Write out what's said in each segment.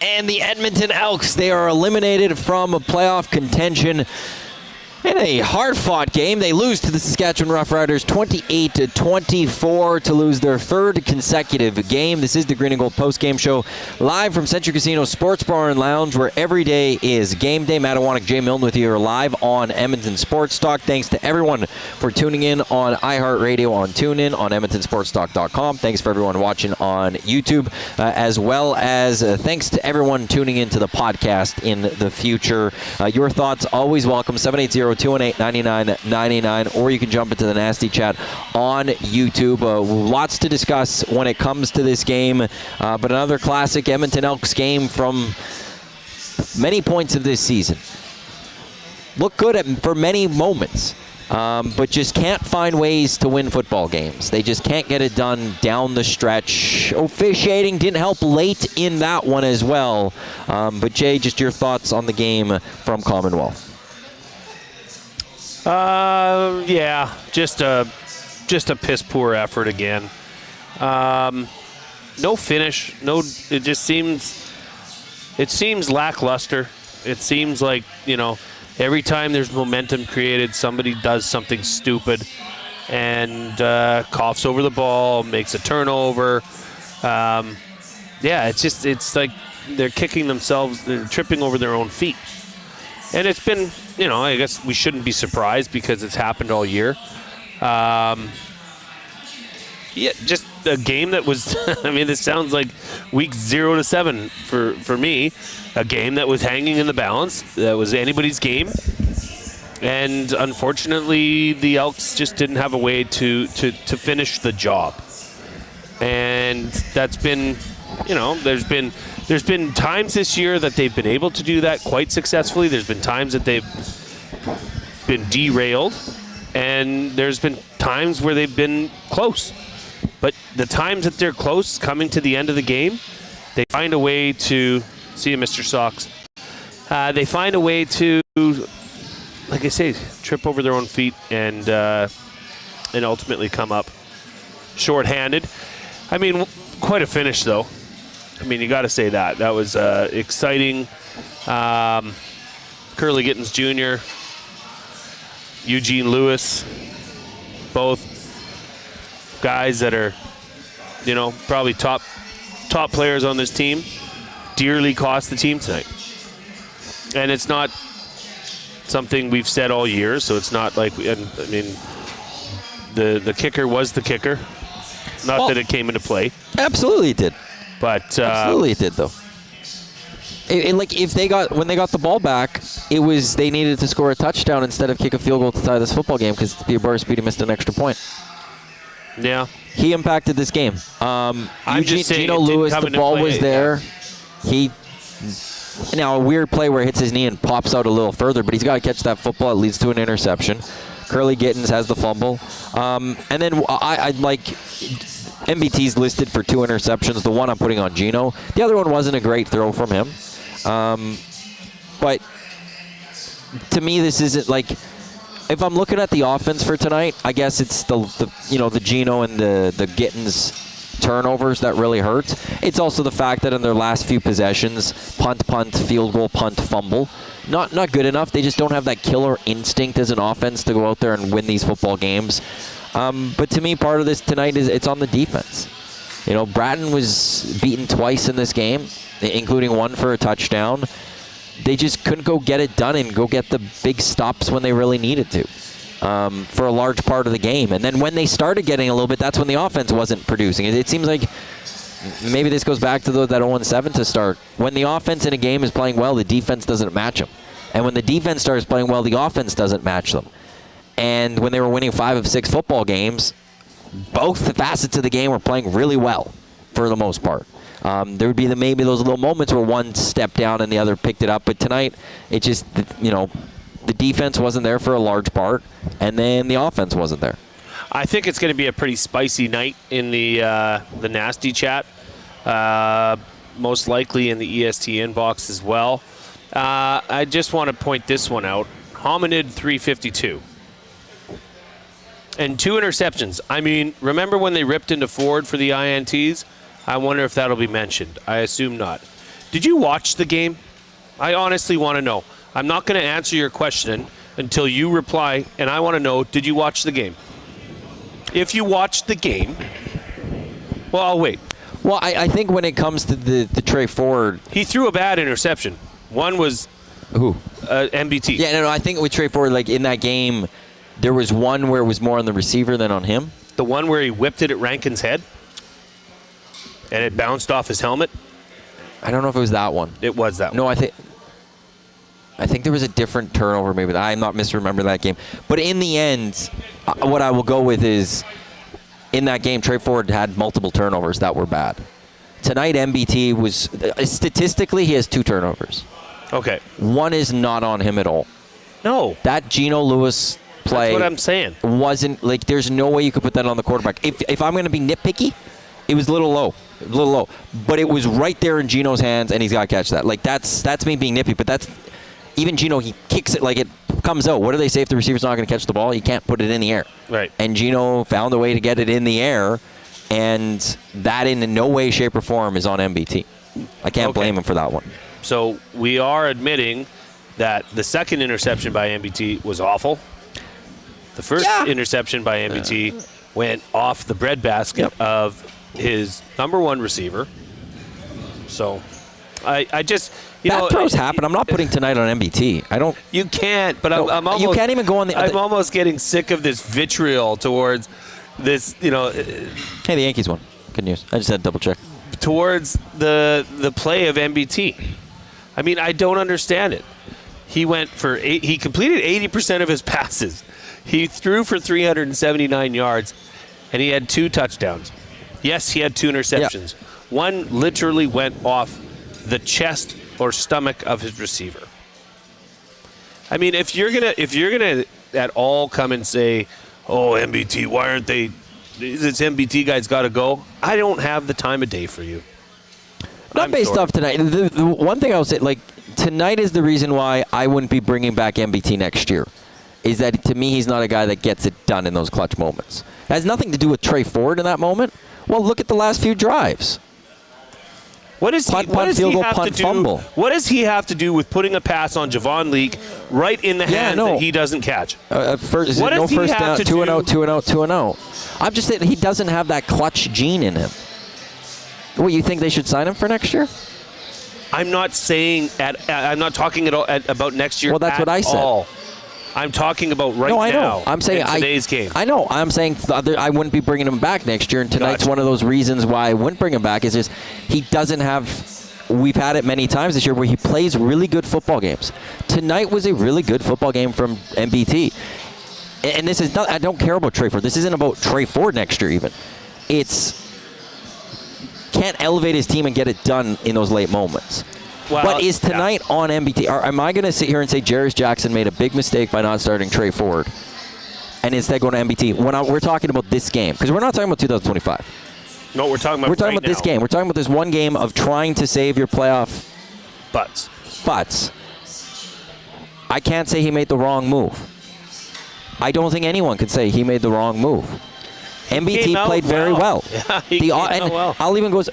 And the Edmonton Elks, they are eliminated from a playoff contention in a hard-fought game. They lose to the Saskatchewan Roughriders 28-24 to lose their third consecutive game. This is the Green and Gold Postgame Show, live from Century Casino Sports Bar and Lounge, where every day is game day. Iwanyk and Jay Milne with you live on Edmonton Sports Talk. Thanks to everyone for tuning in on iHeartRadio, on TuneIn, on EdmontonSportsTalk.com. Thanks for everyone watching on YouTube, as well as thanks to everyone tuning into the podcast in the future. Your thoughts always welcome. 780-218-9999, or you can jump into the nasty chat on YouTube. Lots to discuss when it comes to this game, but another classic Edmonton Elks game from many points of this season. Look good for many moments, but just can't find ways to win football games. They just can't get it done down the stretch. Officiating didn't help late in that one as well. But Jay, just your thoughts on the game from Commonwealth. Yeah, just a piss poor effort again. No finish. No, it seems lackluster. It seems like, every time there's momentum created, somebody does something stupid and coughs over the ball, makes a turnover. It's like they're kicking themselves, they're tripping over their own feet. And it's been, I guess we shouldn't be surprised because it's happened all year. Just a game that was, this sounds like week 0 to 7 for me. A game that was hanging in the balance. That was anybody's game. And unfortunately, the Elks just didn't have a way to finish the job. And that's been, there's been times this year that they've been able to do that quite successfully. There's been times that they've been derailed, and there's been times where they've been close. But the times that they're close, coming to the end of the game, they find a way to, see you, Mr. Sox. They find a way to, like I say, trip over their own feet and ultimately come up shorthanded. Quite a finish, though. You got to say that. That was exciting. Curly Gittins Jr., Eugene Lewis, both guys that are, probably top players on this team, dearly cost the team tonight. And it's not something we've said all year, so it's not like, the kicker was the kicker. Not that it came into play. Absolutely it did. But absolutely it did, though. When they got the ball back, it was they needed to score a touchdown instead of kick a field goal to tie this football game because Boris Beatty missed an extra point. Yeah, he impacted this game. Gino Lewis, the ball was there. Yeah. Now a weird play where it hits his knee and pops out a little further, but he's got to catch that football. It leads to an interception. Curly Gittins has the fumble, and then I like. MBT's listed for 2 interceptions. The one I'm putting on Gino. The other one wasn't a great throw from him. But to me, this isn't like, if I'm looking at the offense for tonight, I guess it's the Gino and the Gittins turnovers that really hurt. It's also the fact that in their last few possessions, punt, field goal, punt, fumble, not good enough. They just don't have that killer instinct as an offense to go out there and win these football games. But to me, part of this tonight is it's on the defense. Bratton was beaten twice in this game, including one for a touchdown. They just couldn't go get it done and go get the big stops when they really needed to for a large part of the game. And then when they started getting a little bit, that's when the offense wasn't producing. It seems like maybe this goes back to that 0-7 to start. When the offense in a game is playing well, the defense doesn't match them. And when the defense starts playing well, the offense doesn't match them. And when they were winning 5 of 6 football games, both the facets of the game were playing really well for the most part. There would be maybe those little moments where one stepped down and the other picked it up. But tonight, it just, the defense wasn't there for a large part, and then the offense wasn't there. I think it's going to be a pretty spicy night in the nasty chat, most likely in the EST inbox as well. I just want to point this one out. Hominid 352. And 2 interceptions. Remember when they ripped into Ford for the INTs? I wonder if that'll be mentioned. I assume not. Did you watch the game? I honestly want to know. I'm not going to answer your question until you reply, and I want to know, did you watch the game? If you watched the game, well, I'll wait. Well, I think when it comes to the Trey Ford... He threw a bad interception. One was... Who? MBT. Yeah, no, I think with Trey Ford, like in that game, there was one where it was more on the receiver than on him. The one where he whipped it at Rankin's head, and it bounced off his helmet? I don't know if it was that one. It was that one. No, I think there was a different turnover maybe. I'm not misremembering that game. But in the end, what I will go with is, in that game, Trey Ford had multiple turnovers that were bad. Tonight, MBT was, statistically, he has 2 turnovers. Okay. One is not on him at all. No. That Geno Lewis play... That's what I'm saying. Wasn't, like, there's no way you could put that on the quarterback. If I'm going to be nitpicky, it was a little low. But it was right there in Geno's hands, and he's got to catch that. Like, that's me being nippy, but that's... Even Geno, he kicks it like it comes out. What do they say if the receiver's not going to catch the ball? You can't put it in the air. Right. And Geno found a way to get it in the air, and that in no way, shape, or form is on MBT. I can't blame him for that one. So we are admitting that the second interception by MBT was awful. The first interception by MBT went off the breadbasket of his number 1 receiver. So I just... Bad throws happen. I'm not putting tonight on MBT. I don't... You can't, but I'm almost... You can't even go on the... I'm almost getting sick of this vitriol towards this, Hey, the Yankees won. Good news. I just had to double check. Towards the play of MBT. I mean, I don't understand it. He went for... He completed 80% of his passes. He threw for 379 yards, and he had 2 touchdowns. Yes, he had 2 interceptions. Yeah. One literally went off the chest or stomach of his receiver. I mean, if you're gonna at all come and say, "Oh, MBT, why aren't they? This MBT guy's got to go." I don't have the time of day for you. Not based off tonight. The one thing I will say, like, tonight is the reason why I wouldn't be bringing back MBT next year. Is that, to me, he's not a guy that gets it done in those clutch moments. It has nothing to do with Trey Ford in that moment. Well, look at the last few drives. What does he have to do with putting a pass on Javon Leake right in the hands that he doesn't catch? What does he have to do? 2-0. I'm just saying he doesn't have that clutch gene in him. What, you think they should sign him for next year? I'm not saying I'm not talking about next year. Well, that's what I said. All. I'm talking about now. No, I know. I'm saying in today's game. I know. I'm saying I wouldn't be bringing him back next year, and tonight's one of those reasons why I wouldn't bring him back. Is just he doesn't have. We've had it many times this year where he plays really good football games. Tonight was a really good football game from MBT, and this is not. I don't care about Trey Ford. This isn't about Trey Ford next year even. It's can't elevate his team and get it done in those late moments. Well, but is tonight on MBT? Am I going to sit here and say Jarius Jackson made a big mistake by not starting Trey Ford and instead going to MBT? We're talking about this game, because we're not talking about 2025. No, we're talking about this game. We're talking about this one game of trying to save your playoff butts. I can't say he made the wrong move. I don't think anyone could say he made the wrong move. MBT played very well. Yeah, he came out well. I'll even go...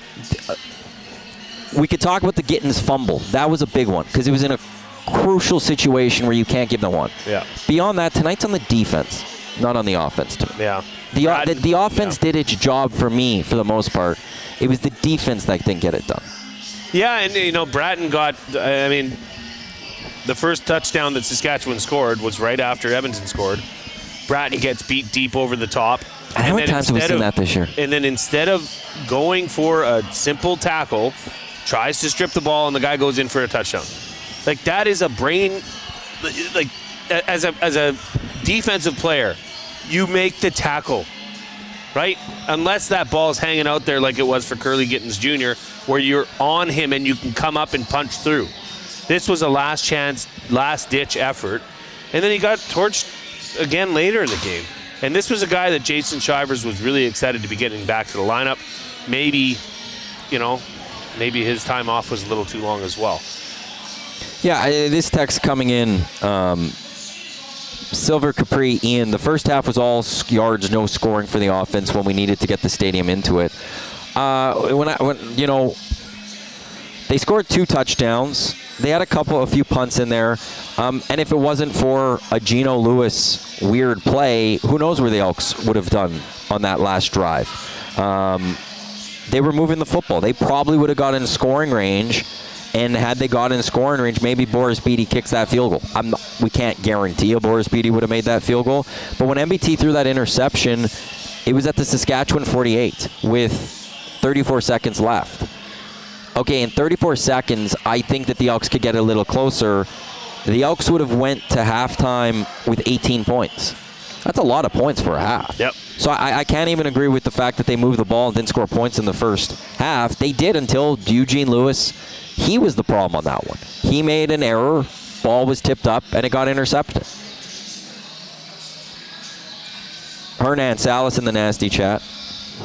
We could talk about the Gittins fumble. That was a big one because it was in a crucial situation where you can't give them one. Yeah. Beyond that, tonight's on the defense, not on the offense. Yeah. The offense did its job for me for the most part. It was the defense that didn't get it done. Yeah, and Bratton got. I mean, the first touchdown that Saskatchewan scored was right after Edmonton scored. Bratton gets beat deep over the top. And how many times have we seen that this year? And then instead of going for a simple tackle, tries to strip the ball, and the guy goes in for a touchdown. Like, that is a brain. Like, as a defensive player, you make the tackle, right? Unless that ball's hanging out there like it was for Curly Gittins Jr., where you're on him and you can come up and punch through. This was a last chance, last ditch effort, and then he got torched again later in the game. And this was a guy that Jason Shivers was really excited to be getting back to the lineup. Maybe his time off was a little too long as well. Yeah, this text coming in, Silver Capri, Ian, the first half was all yards, no scoring for the offense when we needed to get the stadium into it. They They scored 2 touchdowns. They had a few punts in there. And if it wasn't for a Geno Lewis weird play, who knows where the Elks would have done on that last drive. They were moving the football. They probably would have got in scoring range. And had they got in scoring range, maybe Boris Bede kicks that field goal. We can't guarantee a Boris Bede would have made that field goal. But when MBT threw that interception, it was at the Saskatchewan 48 with 34 seconds left. Okay, in 34 seconds, I think that the Elks could get a little closer. The Elks would have went to halftime with 18 points. That's a lot of points for a half. Yep. So I can't even agree with the fact that they moved the ball and didn't score points in the first half. They did until Eugene Lewis. He was the problem on that one. He made an error, ball was tipped up, and it got intercepted. Hernan Salas in the nasty chat.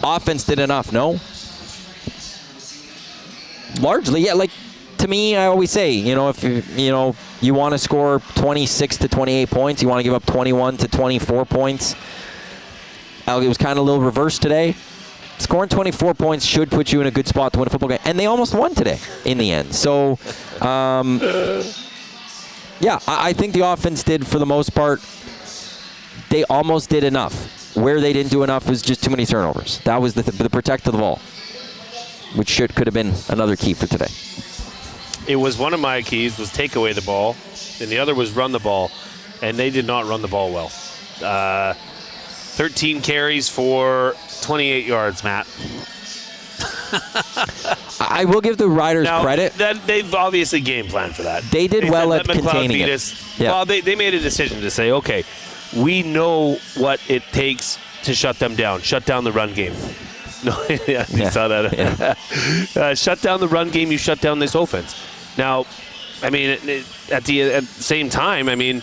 Offense did enough, no? Largely, yeah. Like, to me, I always say, if you want to score 26 to 28 points, you want to give up 21 to 24 points. It was kind of a little reversed today. Scoring 24 points should put you in a good spot to win a football game. And they almost won today in the end. So, yeah, I think the offense did, for the most part, they almost did enough. Where they didn't do enough was just too many turnovers. That was the protect of the ball, which could have been another key for today. It was one of my keys was take away the ball, and the other was run the ball, and they did not run the ball well. 13 carries for 28 yards, Matt. I will give the Riders credit. They've obviously game planned for that. They did well at containing it. Yeah. Well, they made a decision to say, okay, we know what it takes to shut them down. Shut down the run game. No, you saw that. Yeah. Shut down the run game, you shut down this offense. Now, I mean, at the same time, I mean,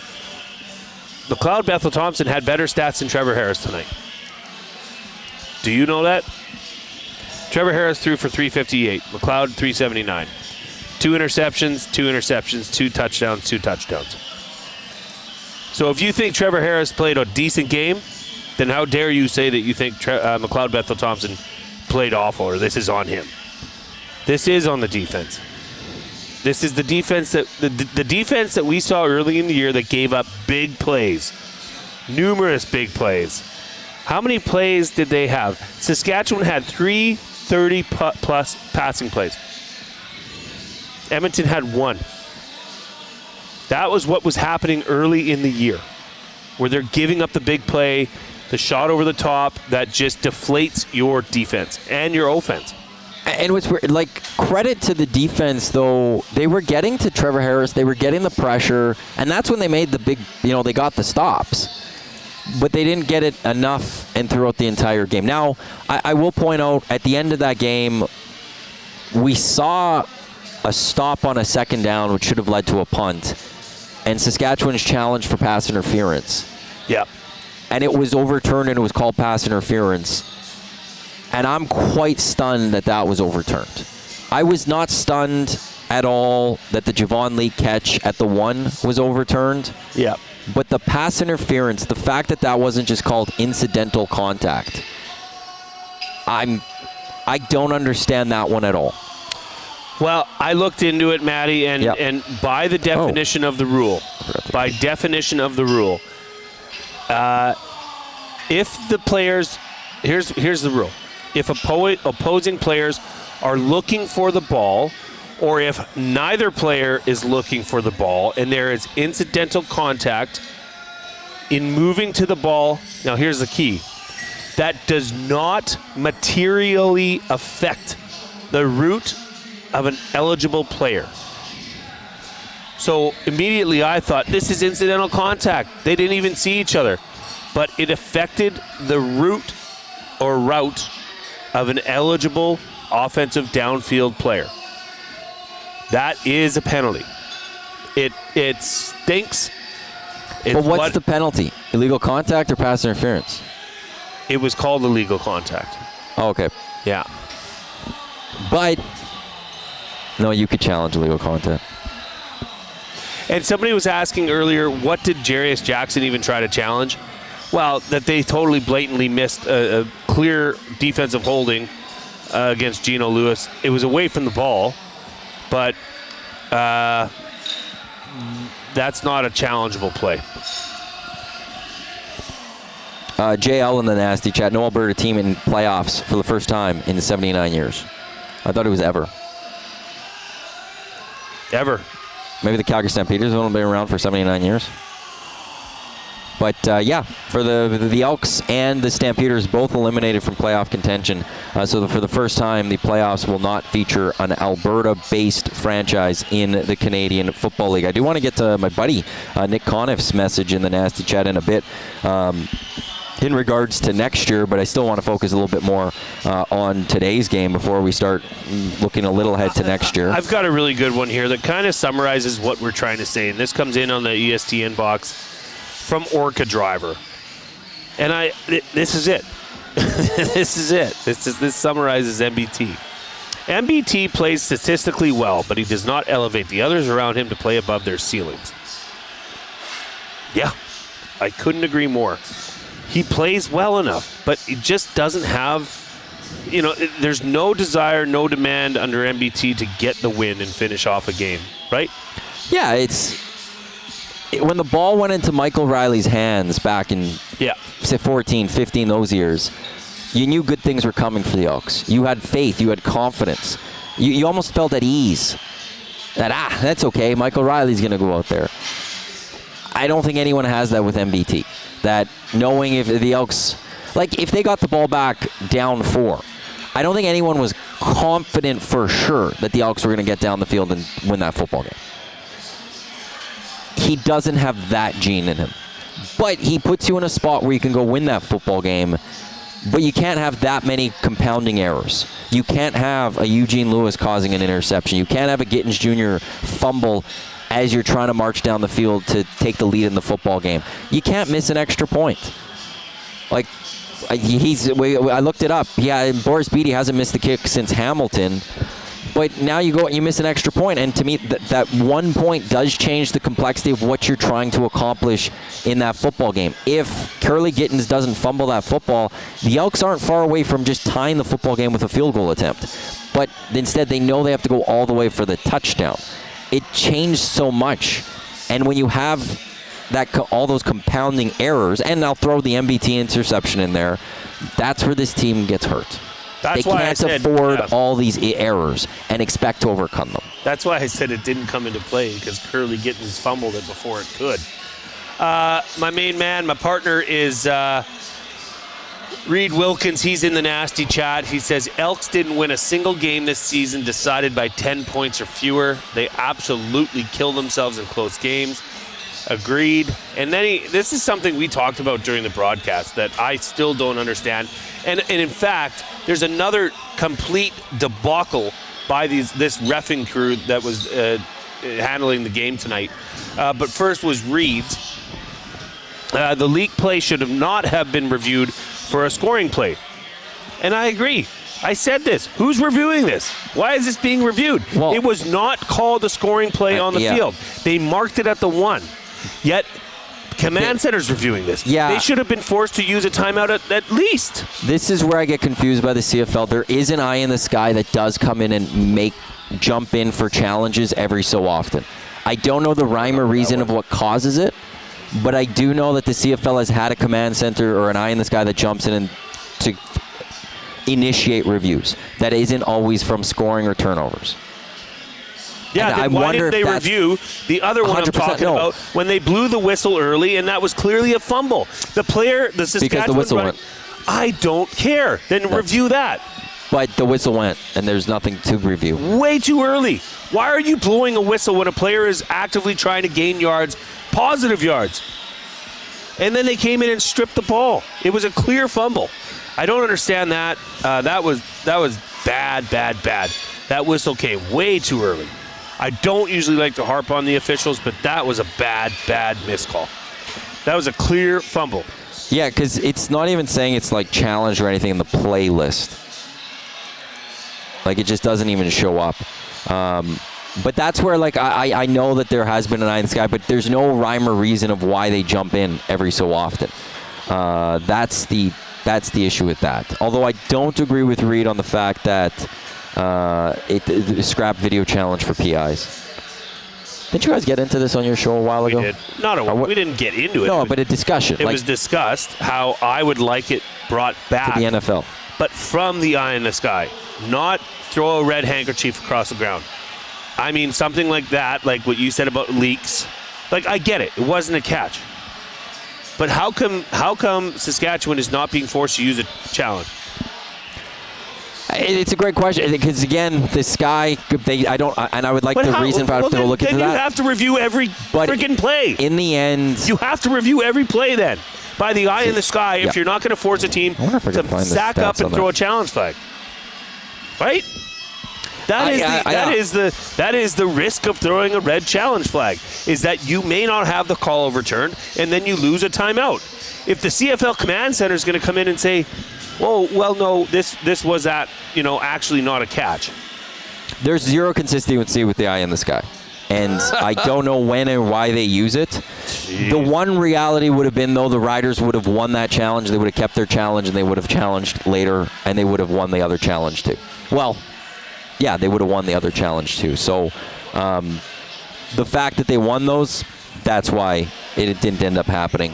McLeod Bethel Thompson had better stats than Trevor Harris tonight. Do you know that? Trevor Harris threw for 358. McLeod 379. 2 interceptions, 2 touchdowns. So if you think Trevor Harris played a decent game, then how dare you say that you think McLeod Bethel Thompson played awful, or this is on him? This is on the defense. This is the defense the defense that we saw early in the year that gave up big plays, numerous big plays. How many plays did they have? Saskatchewan had 330-plus passing plays. Edmonton had 1. That was what was happening early in the year, where they're giving up the big play, the shot over the top that just deflates your defense and your offense. And what's weird, credit to the defense, though, they were getting to Trevor Harris, they were getting the pressure, and that's when they made the big, they got the stops. But they didn't get it enough and throughout the entire game. Now, I will point out, at the end of that game, we saw a stop on a second down, which should have led to a punt, and Saskatchewan's challenge for pass interference. Yeah. And it was overturned, and it was called pass interference. And I'm quite stunned that was overturned. I was not stunned at all that the Javon Lee catch at the 1 was overturned. Yeah. But the pass interference, the fact that wasn't just called incidental contact, I don't understand that one at all. Well, I looked into it, Matty, and by the definition of the rule, if the players, here's the rule. If opposing players are looking for the ball, or if neither player is looking for the ball and there is incidental contact in moving to the ball, now here's the key, that does not materially affect the route of an eligible player. So immediately I thought, this is incidental contact. They didn't even see each other. But it affected the route of an eligible offensive downfield player. That is a penalty. It stinks. But what's the penalty? Illegal contact or pass interference? It was called illegal contact. Oh, okay. Yeah. But no, you could challenge illegal contact. And somebody was asking earlier, what did Jarius Jackson even try to challenge? Well, that they totally blatantly missed a clear defensive holding against Geno Lewis. It was away from the ball. but that's not a challengeable play. JL in the nasty chat. No Alberta team in playoffs for the first time in 79 years. I thought it was ever. Ever. Maybe the Calgary Stampeders have only been around for 79 years. But, for the Elks and the Stampeders both eliminated from playoff contention. So for the first time, the playoffs will not feature an Alberta-based franchise in the Canadian Football League. I do want to get to my buddy Nick Conniff's message in the nasty chat in a bit in regards to next year, but I still want to focus a little bit more on today's game before we start looking a little ahead to next year. I've got a really good one here that kind of summarizes what we're trying to say, and this comes in on the EST inbox from Orca Driver. And this is it. This is it. This summarizes MBT. MBT plays statistically well, but he does not elevate the others around him to play above their ceilings. Yeah, I couldn't agree more. He plays well enough, but he just doesn't have, there's no desire, no demand under MBT to get the win and finish off a game, right? Yeah, when the ball went into Michael Riley's hands back in, say, 14, 15, those years, you knew good things were coming for the Elks. You had faith. You had confidence. You almost felt at ease that, that's okay. Michael Riley's going to go out there. I don't think anyone has that with MBT. That knowing if the Elks, if they got the ball back down 4, I don't think anyone was confident for sure that the Elks were going to get down the field and win that football game. He doesn't have that gene in him. But he puts you in a spot where you can go win that football game, but you can't have that many compounding errors. You can't have a Eugene Lewis causing an interception. You can't have a Gittins Jr. fumble as you're trying to march down the field to take the lead in the football game. You can't miss an extra point. I looked it up. Yeah, Boris Beattie hasn't missed the kick since Hamilton. But now you go and you miss an extra point, and to me, that 1 point does change the complexity of what you're trying to accomplish in that football game. If Curly Gittins doesn't fumble that football, the Elks aren't far away from just tying the football game with a field goal attempt. But instead, they know they have to go all the way for the touchdown. It changed so much, and when you have all those compounding errors, and I'll throw the MBT interception in there, that's where this team gets hurt. They can't afford all these errors and expect to overcome them. That's why I said it didn't come into play, because Curly Gittins fumbled it before it could. My main man, my partner is Reed Wilkins. He's in the nasty chat. He says, Elks didn't win a single game this season decided by 10 points or fewer. They absolutely kill themselves in close games. Agreed. And then this is something we talked about during the broadcast that I still don't understand. And in fact, there's another complete debacle by this reffing crew that was handling the game tonight. But first was Reed's. The leak play should not have been reviewed for a scoring play. And I agree. I said this. Who's reviewing this? Why is this being reviewed? Well, it was not called a scoring play on the field. They marked it at the 1. Yet, command center's reviewing this. Yeah. They should have been forced to use a timeout at least. This is where I get confused by the CFL. There is an eye in the sky that does come in and jump in for challenges every so often. I don't know the rhyme or reason of what causes it, but I do know that the CFL has had a command center or an eye in the sky that jumps in and to initiate reviews. That isn't always from scoring or turnovers. Yeah, then why didn't they review the other one I'm talking about when they blew the whistle early, and that was clearly a fumble? The player, the Saskatchewan because the whistle went. I don't care. Then review that. But the whistle went, and there's nothing to review. Way too early. Why are you blowing a whistle when a player is actively trying to gain yards, positive yards? And then they came in and stripped the ball. It was a clear fumble. I don't understand that. That was bad. That whistle came way too early. I don't usually like to harp on the officials, but that was a bad miscall. That was a clear fumble. Yeah, because it's not even saying it's like challenged or anything in the playlist. Like, it just doesn't even show up. But that's where, I know that there has been an eye in the sky, but there's no rhyme or reason of why they jump in every so often. That's the issue with that. Although I don't agree with Reed on the fact that scrap video challenge for PIs. Didn't you guys get into this on your show a while ago? We did. We didn't get into it. No, but a discussion. It was discussed how I would like it brought back to the NFL. But from the eye in the sky, not throw a red handkerchief across the ground. I mean, something like that, like what you said about leaks. Like, I get it. It wasn't a catch. But how come Saskatchewan is not being forced to use a challenge? It's a great question because, again, the sky. I would like the reason for us to go look into that. Then you have to review every freaking play. In the end, you have to review every play. Then, by the eye in the sky, if you're not going to force a team to sack up and throw a challenge flag, right? That is the risk of throwing a red challenge flag, is that you may not have the call overturned and then you lose a timeout. If the CFL Command Center is going to come in and say, "Oh, well, no, this was actually not a catch." There's zero consistency with the eye in the sky, and I don't know when and why they use it. Jeez. The one reality would have been, though, the Riders would have won that challenge. They would have kept their challenge, and they would have challenged later, and they would have won the other challenge too. Well, yeah, they would have won the other challenge too. So the fact that they won those, that's why it didn't end up happening.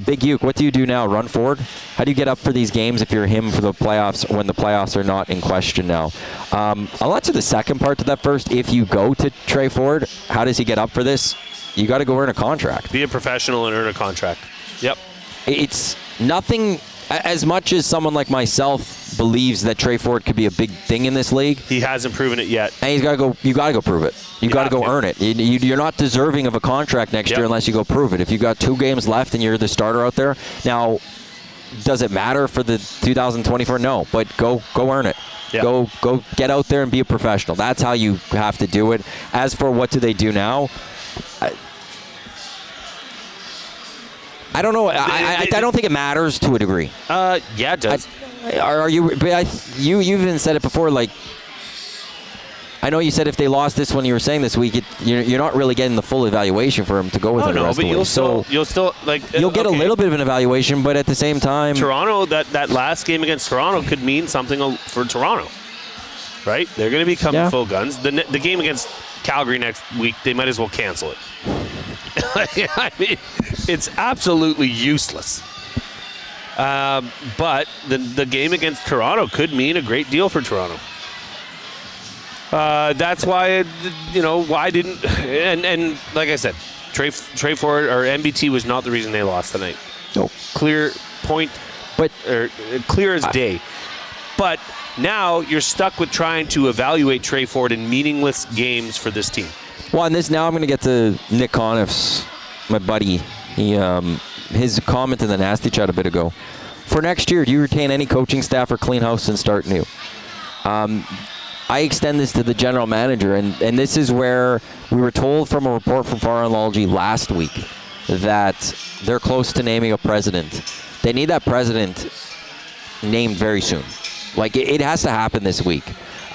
Big Uke, what do you do now? Run forward? How do you get up for these games if you're him for the playoffs when the playoffs are not in question now? I'll answer the second part to that first. If you go to Trey Ford, how does he get up for this? You got to go earn a contract. Be a professional and earn a contract. Yep. It's nothing. As much as someone like myself believes that Trey Ford could be a big thing in this league, he hasn't proven it yet. And he's got to go. You got to go prove it. You got to go earn it. You're not deserving of a contract next year unless you go prove it. If you got 2 games left and you're the starter out there, now does it matter for the 2024? No, but go earn it. Yep. Go get out there and be a professional. That's how you have to do it. As for what do they do now? I don't know. I don't think it matters to a degree. Yeah, it does. You even said it before. Like, I know you said if they lost this one, you were saying this week, you're not really getting the full evaluation for them to go with the rest of the way. You'll still you'll get a little bit of an evaluation, but at the same time, Toronto, that last game against Toronto could mean something for Toronto, right? They're going to be coming full guns. The game against Calgary next week, they might as well cancel it. I mean, it's absolutely useless. But the game against Toronto could mean a great deal for Toronto. That's why, why didn't... And like I said, Trey Ford or MBT was not the reason they lost tonight. No. Clear point, clear as day. But now you're stuck with trying to evaluate Trey Ford in meaningless games for this team. Well, and now I'm going to get to Nick Conniff's, my buddy. His comment in the Nasty Chat a bit ago. For next year, do you retain any coaching staff or clean house and start new? I extend this to the general manager, and this is where we were told from a report from Farology last week that they're close to naming a president. They need that president named very soon. Like, it has to happen this week.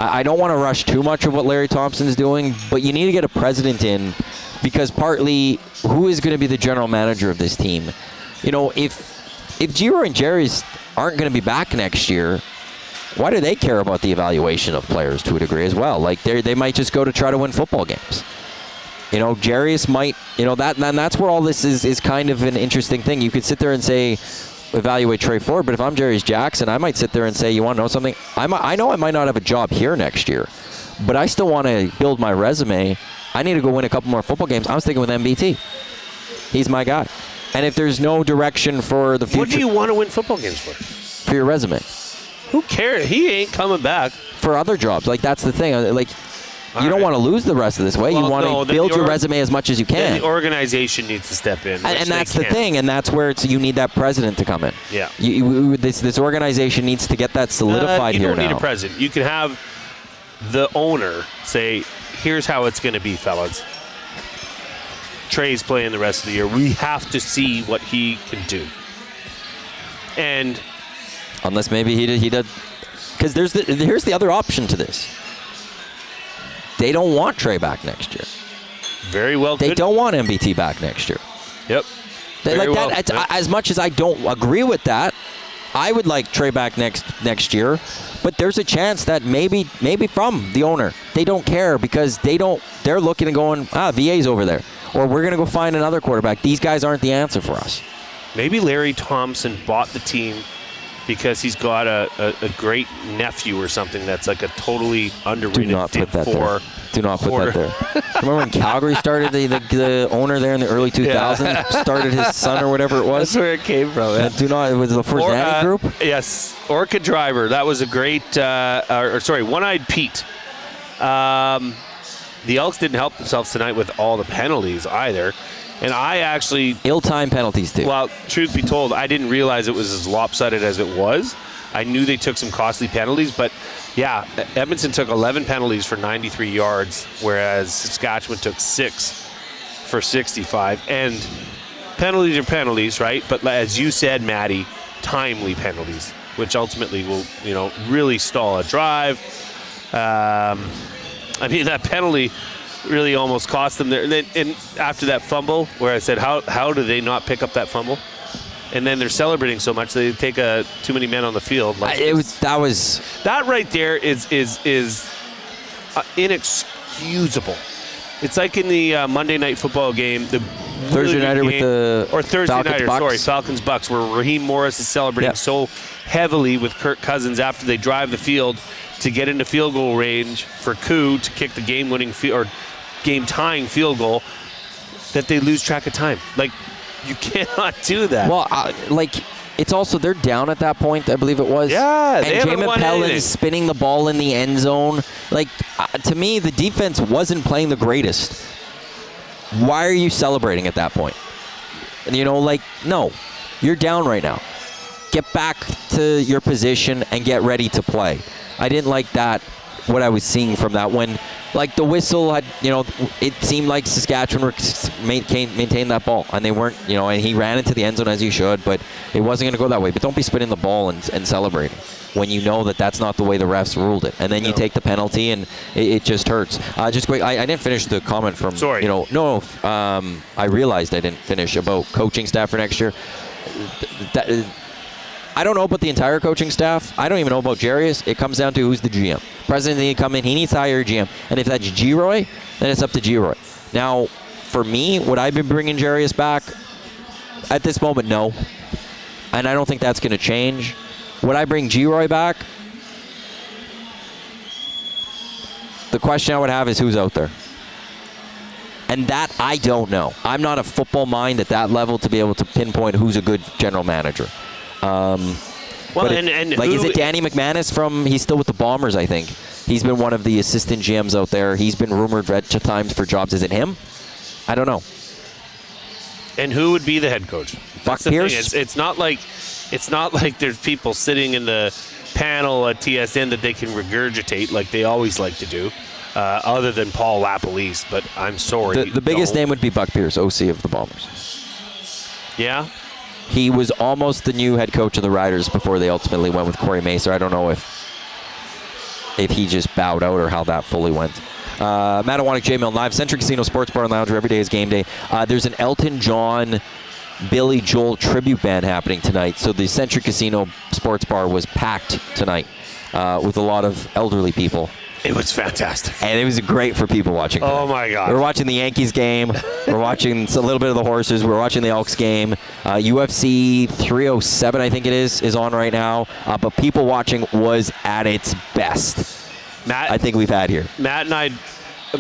I don't want to rush too much of what Larry Thompson's doing, but you need to get a president because partly who is going to be the general manager of this team? If Giro and Jerry's aren't going to be back next year, why do they care about the evaluation of players to a degree as well? Like they might just go to try to win football games. Jarius might, that's where all this is kind of an interesting thing. You could sit there and say, evaluate Trey Ford, but if I'm Jarius Jackson, I might sit there and say, you want to know something? I know I might not have a job here next year, but I still want to build my resume. I need to go win a couple more football games. I'm sticking with MBT. He's my guy. And if there's no direction for the future... What do you want to win football games for? For your resume. Who cares? He ain't coming back. For other jobs. Like, that's the thing. Like, you don't want to lose the rest of this way. You want to build your resume as much as you can. Then the organization needs to step in. And that's the thing. And that's where you need that president to come in. Yeah. This organization needs to get that solidified here now. You don't need a president. You can have the owner say, here's how it's going to be, fellas. Trey's playing the rest of the year. We have to see what he can do. And unless maybe he did, because here's the other option to this. They don't want Trey back next year. Very well. They don't want MBT back next year. Yep. As much as I don't agree with that, I would like Trey back next year. But there's a chance that maybe from the owner, they don't care because they're looking and going, VA's over there. Or we're going to go find another quarterback. These guys aren't the answer for us. Maybe Larry Thompson bought the team because he's got a great nephew or something that's like a totally underrated. Do not put that there. Do not put that there. Remember when Calgary started, the owner there in the early 2000s started his son or whatever it was? That's where it came from. It was the first Annie group? Yes. Orca Driver. That was a great, One-Eyed Pete. The Elks didn't help themselves tonight with all the penalties either. And I actually... Ill-timed penalties, too. Well, truth be told, I didn't realize it was as lopsided as it was. I knew they took some costly penalties, but yeah, Edmonton took 11 penalties for 93 yards, whereas Saskatchewan took 6 for 65. And penalties are penalties, right? But as you said, Maddie, timely penalties, which ultimately will, really stall a drive. That penalty really almost cost them there. And after that fumble, where I said, how do they not pick up that fumble? And then they're celebrating so much they take too many men on the field. That right there is inexcusable. It's like in the Monday Night Football game, the Thursday nighter with the Thursday nighter, Falcons Bucks, where Raheem Morris is celebrating so heavily with Kirk Cousins after they drive the field to get into field goal range for Koo to kick the game-winning or game-tying field goal, that they lose track of time. Like, you cannot do that. Well, it's also they're down at that point, I believe it was. Yeah, they and haven't won Jamin anything. Pellin's spinning the ball in the end zone. To me, the defense wasn't playing the greatest. Why are you celebrating at that point? And no, you're down right now. Get back to your position and get ready to play. I didn't like that, what I was seeing from that when, the whistle had, it seemed like Saskatchewan maintained that ball, and they weren't, and he ran into the end zone as he should, but it wasn't going to go that way. But don't be spinning the ball and celebrating when you know that that's not the way the refs ruled it. And then you take the penalty, and it just hurts. Just quick, I didn't finish the comment from, Sorry. I realized I didn't finish about coaching staff for next year. I don't know about the entire coaching staff. I don't even know about Jarius. It comes down to who's the GM. President needs to come in. He needs to hire a GM. And if that's G-Roy, then it's up to G-Roy. Now, for me, would I be bringing Jarius back? At this moment, no. And I don't think that's going to change. Would I bring G-Roy back? The question I would have is who's out there. And that I don't know. I'm not a football mind at that level to be able to pinpoint who's a good general manager. Is it Danny McManus he's still with the Bombers, I think. He's been one of the assistant GMs out there. He's been rumored at times for jobs. Is it him? I don't know. And who would be the head coach? Buck Pierce? It's not like there's people sitting in the panel at TSN that they can regurgitate like they always like to do, other than Paul LaPolice. But I'm sorry. The biggest name would be Buck Pierce, OC of the Bombers. Yeah? He was almost the new head coach of the Riders before they ultimately went with Corey Macer. I don't know if he just bowed out or how that fully went. Matt Iwanyk and Jay Milne live. Century Casino Sports Bar and Lounge, where every day is game day. There's an Elton John, Billy Joel tribute band happening tonight. So the Century Casino Sports Bar was packed tonight with a lot of elderly people. It was fantastic. And it was great for people watching tonight. Oh, my God. We're watching the Yankees game. We're watching a little bit of the horses. We're watching the Elks game. UFC 307, I think it is on right now. But people watching was at its best. I think we've had here. Matt and I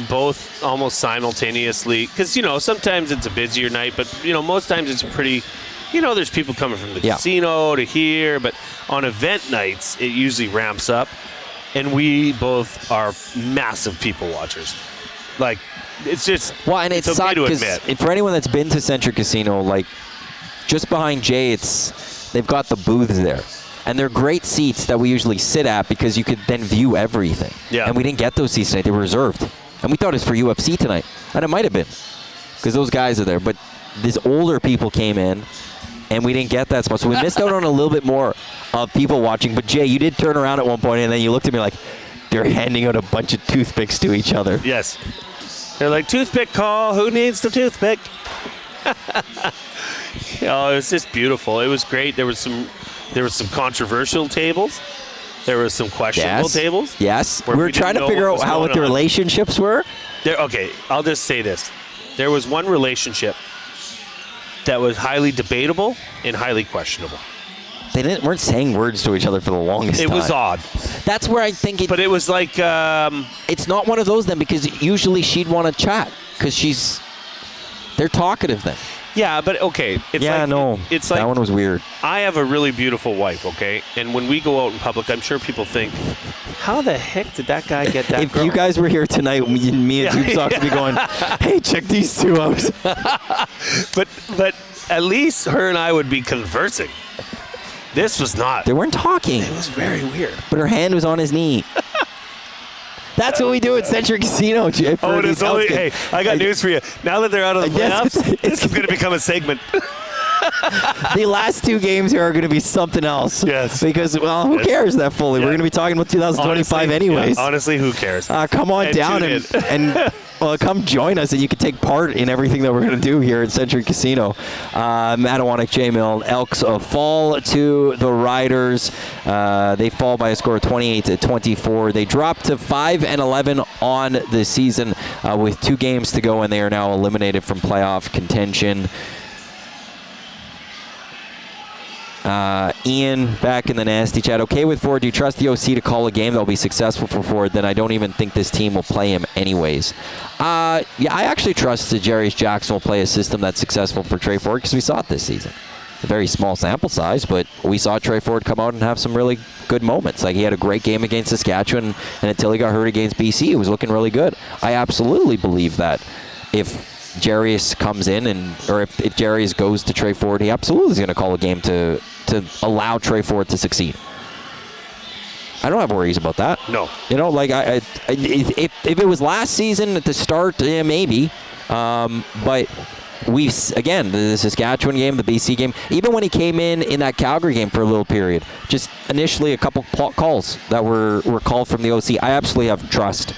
both almost simultaneously, because, sometimes it's a busier night, but, most times it's a pretty, there's people coming from the casino to here, but on event nights, it usually ramps up. And we both are massive people watchers. It's just and it's okay to because admit. For anyone that's been to Century Casino, just behind Jay, they've got the booths there. And they're great seats that we usually sit at because you could then view everything. Yeah. And we didn't get those seats tonight. They were reserved. And we thought it was for UFC tonight. And it might have been because those guys are there. But these older people came in. And we didn't get that spot. So we missed out on a little bit more of people watching. But, Jay, you did turn around at one point, and then you looked at me like they're handing out a bunch of toothpicks to each other. Yes. They're like, toothpick call. Who needs the toothpick? It was just beautiful. It was great. There was some controversial tables. There was some questionable tables. Yes. where We were trying to figure out what the relationships were. Okay, I'll just say this. There was one relationship that was highly debatable and highly questionable. They weren't saying words to each other for the longest time. It was odd. That's where I think But it was like... it's not one of those then, because usually she'd want to chat because they're talkative then. Yeah, but okay. It's It's like that one was weird. I have a really beautiful wife, okay? And when we go out in public, I'm sure people think, how the heck did that guy get that If girl? you guys were here tonight, me and Tube Socks would be going, hey, check these two out. But at least her and I would be conversing. This was not. They weren't talking. It was very weird. But her hand was on his knee. That's what we do at Century Casino. Oh, it is only. Hey, I got news for you. Now that they're out of the playoffs, this is going to become a segment. The last two games here are going to be something else. Yes. Because, well, who cares that fully? Yeah. We're going to be talking about 2025 anyways. Yeah, honestly, who cares? Come on down and come join us, and you can take part in everything that we're going to do here at Century Casino. Iwanyk and Jay Milne, Elks fall to the Riders. They fall by a score of 28-24. They drop to 5-11 on the season with 2 games to go, and they are now eliminated from playoff contention. Ian back in the nasty chat. Okay with Ford. Do you trust the OC to call a game that will be successful for Ford? Then I don't even think this team will play him anyways. Yeah, I actually trust that Jarius Jackson will play a system that's successful for Trey Ford because we saw it this season. A very small sample size, but we saw Trey Ford come out and have some really good moments. Like he had a great game against Saskatchewan, and until he got hurt against BC, he was looking really good. I absolutely believe that if Jarius comes in or if Jarius goes to Trey Ford, he absolutely is going to call a game to allow Trey Ford to succeed. I don't have worries about that. No. You know, like if it was last season at the start, yeah, maybe. But again, the Saskatchewan game, the BC game, even when he came in that Calgary game for a little period, just initially a couple calls that were called from the OC. I absolutely have trust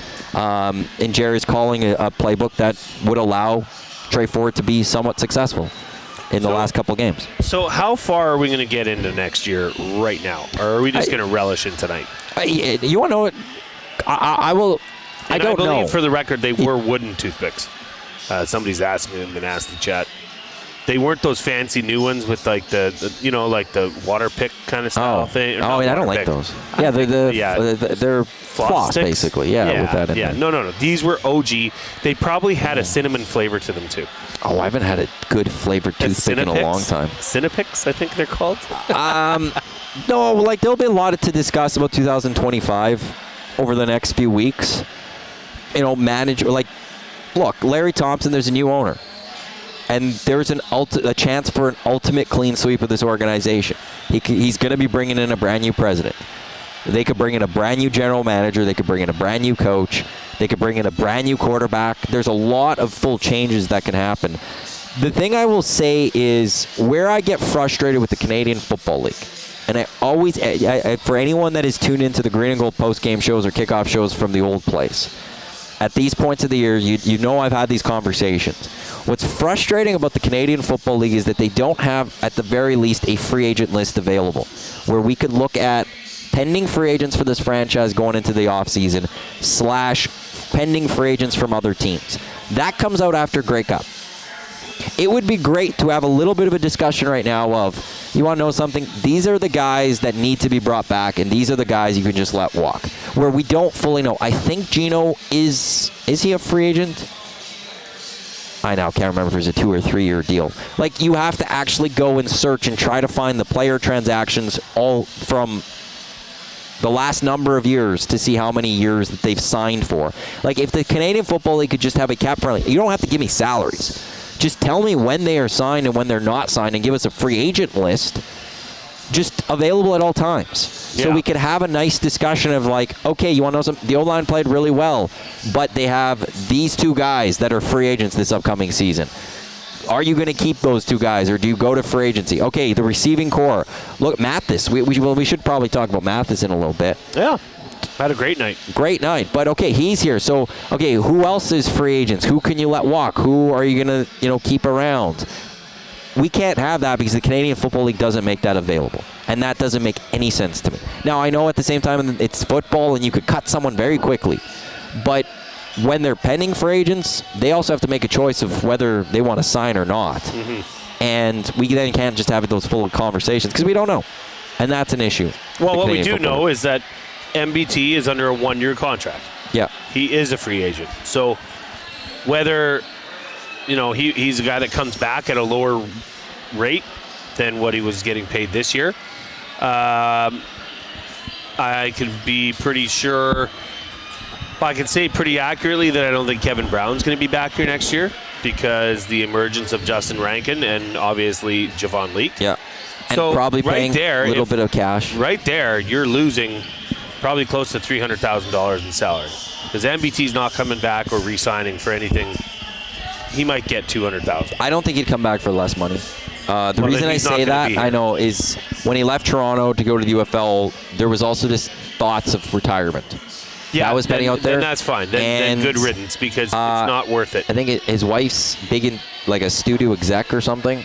in Jerry's calling a playbook that would allow Trey Ford to be somewhat successful in the last couple games. So how far are we going to get into next year right now? Or are we just going to relish in tonight? You want to know what? I will. And I don't know. I believe, for the record, they were wooden toothpicks. Somebody's asking in the nasty chat. They weren't those fancy new ones with like the water pick kind of style thing. I don't like those. Yeah, they're floss sticks? Basically. Yeah, with that in there. No. These were OG. They probably had a cinnamon flavor to them too. Oh, I haven't had a good flavored toothpick in a long time. Cinnapicks, I think they're called. No, like there'll be a lot to discuss about 2025 over the next few weeks. You know, look, Larry Thompson, there's a new owner. And there's a chance for an ultimate clean sweep of this organization. He's going to be bringing in a brand new president. They could bring in a brand new general manager. They could bring in a brand new coach. They could bring in a brand new quarterback. There's a lot of full changes that can happen. The thing I will say is where I get frustrated with the Canadian Football League, and I always, for anyone that is tuned into the Green and Gold post-game shows or kickoff shows from the old place, at these points of the year, you know I've had these conversations. What's frustrating about the Canadian Football League is that they don't have, at the very least, a free agent list available where we could look at pending free agents for this franchise going into the offseason / pending free agents from other teams. That comes out after Grey Cup. It would be great to have a little bit of a discussion right now of, you want to know something? These are the guys that need to be brought back, and these are the guys you can just let walk. Where we don't fully know. I think Gino is he a free agent? I now can't remember if it's a 2 or 3 year deal. Like, you have to actually go and search and try to find the player transactions all from the last number of years to see how many years that they've signed for. Like, if the Canadian Football League could just have a cap friendly, you don't have to give me salaries. Just tell me when they are signed and when they're not signed and give us a free agent list just available at all times. Yeah. So we could have a nice discussion of like, okay, you want to know something? The O-line played really well, but they have these 2 guys that are free agents this upcoming season. Are you going to keep those 2 guys, or do you go to free agency? Okay, the receiving core. Look, Mathis. We should probably talk about Mathis in a little bit. Yeah. Had a great night. Great night. But, okay, he's here. So, okay, who else is free agents? Who can you let walk? Who are you going to, keep around? we can't have that because the Canadian Football League doesn't make that available. And that doesn't make any sense to me. Now, I know at the same time it's football and you could cut someone very quickly. But when they're pending free agents, they also have to make a choice of whether they want to sign or not. And we then can't just have those full conversations because we don't know. And that's an issue. Well, what we do know is that MBT is under a 1-year contract. Yeah. He is a free agent. So whether, he's a guy that comes back at a lower rate than what he was getting paid this year, I can be pretty sure, I can say pretty accurately that I don't think Kevin Brown's going to be back here next year because the emergence of Justin Rankin and obviously Javon Leake. Yeah. And so probably paying a little bit of cash. Right there, you're losing probably close to $300,000 in salary because MBT's not coming back or re-signing for anything. He might get $200,000. I don't think he'd come back for less money. The reason I say that, I know, is when he left Toronto to go to the UFL, there was also this thoughts of retirement. Yeah, that was pending out there. Then that's fine. Then good riddance because it's not worth it. I think his wife's big in like a studio exec or something.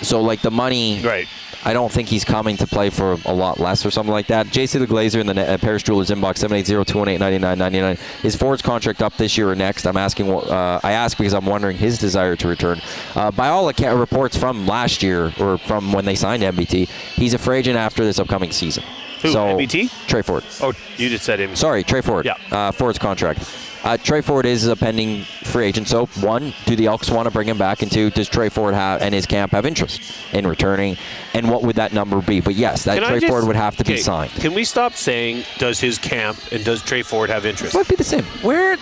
So like the money, right? I don't think he's coming to play for a lot less or something like that. JC the Glazer in the Paris Jewelers inbox 780-218-9999. His Ford's contract up this year or next? I'm asking. I ask because I'm wondering his desire to return. By all reports from last year or from when they signed MBT, he's a free agent after this upcoming season. Who? MBT? Trey Ford. Oh, you just said MBT. Sorry, Trey Ford. Yeah. Ford's contract. Trey Ford is a pending free agent. So, one, do the Elks want to bring him back? And two, does Trey Ford and his camp have interest in returning? And what would that number be? But yes, Trey Ford would have to be signed. Can we stop saying, does his camp and does Trey Ford have interest? It might be the same. Where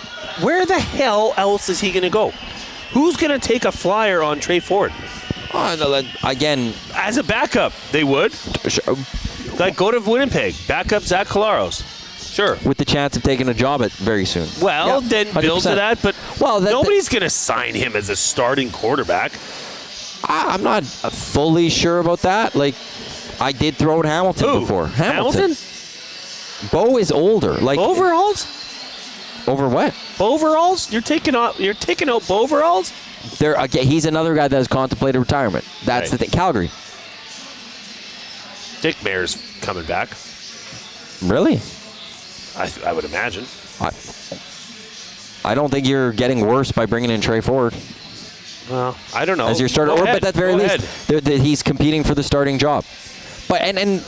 the hell else is he going to go? Who's going to take a flyer on Trey Ford? Again, as a backup, they would. Like, go to Winnipeg. Backup Zach Collaros. Sure. With the chance of taking a job very soon. Well, then 100%. build to that. But nobody's going to sign him as a starting quarterback. I'm not fully sure about that. Like, I did throw out Hamilton before. Hamilton? Bo is older. Like overalls? Over what? Overalls? You're taking out overalls? He's another guy that has contemplated retirement. That's the thing. Calgary. Dick Mayer's coming back. Really? I would imagine. I don't think you're getting worse by bringing in Trey Ford. Well, I don't know. As your starter, but at the very least, he's competing for the starting job. But and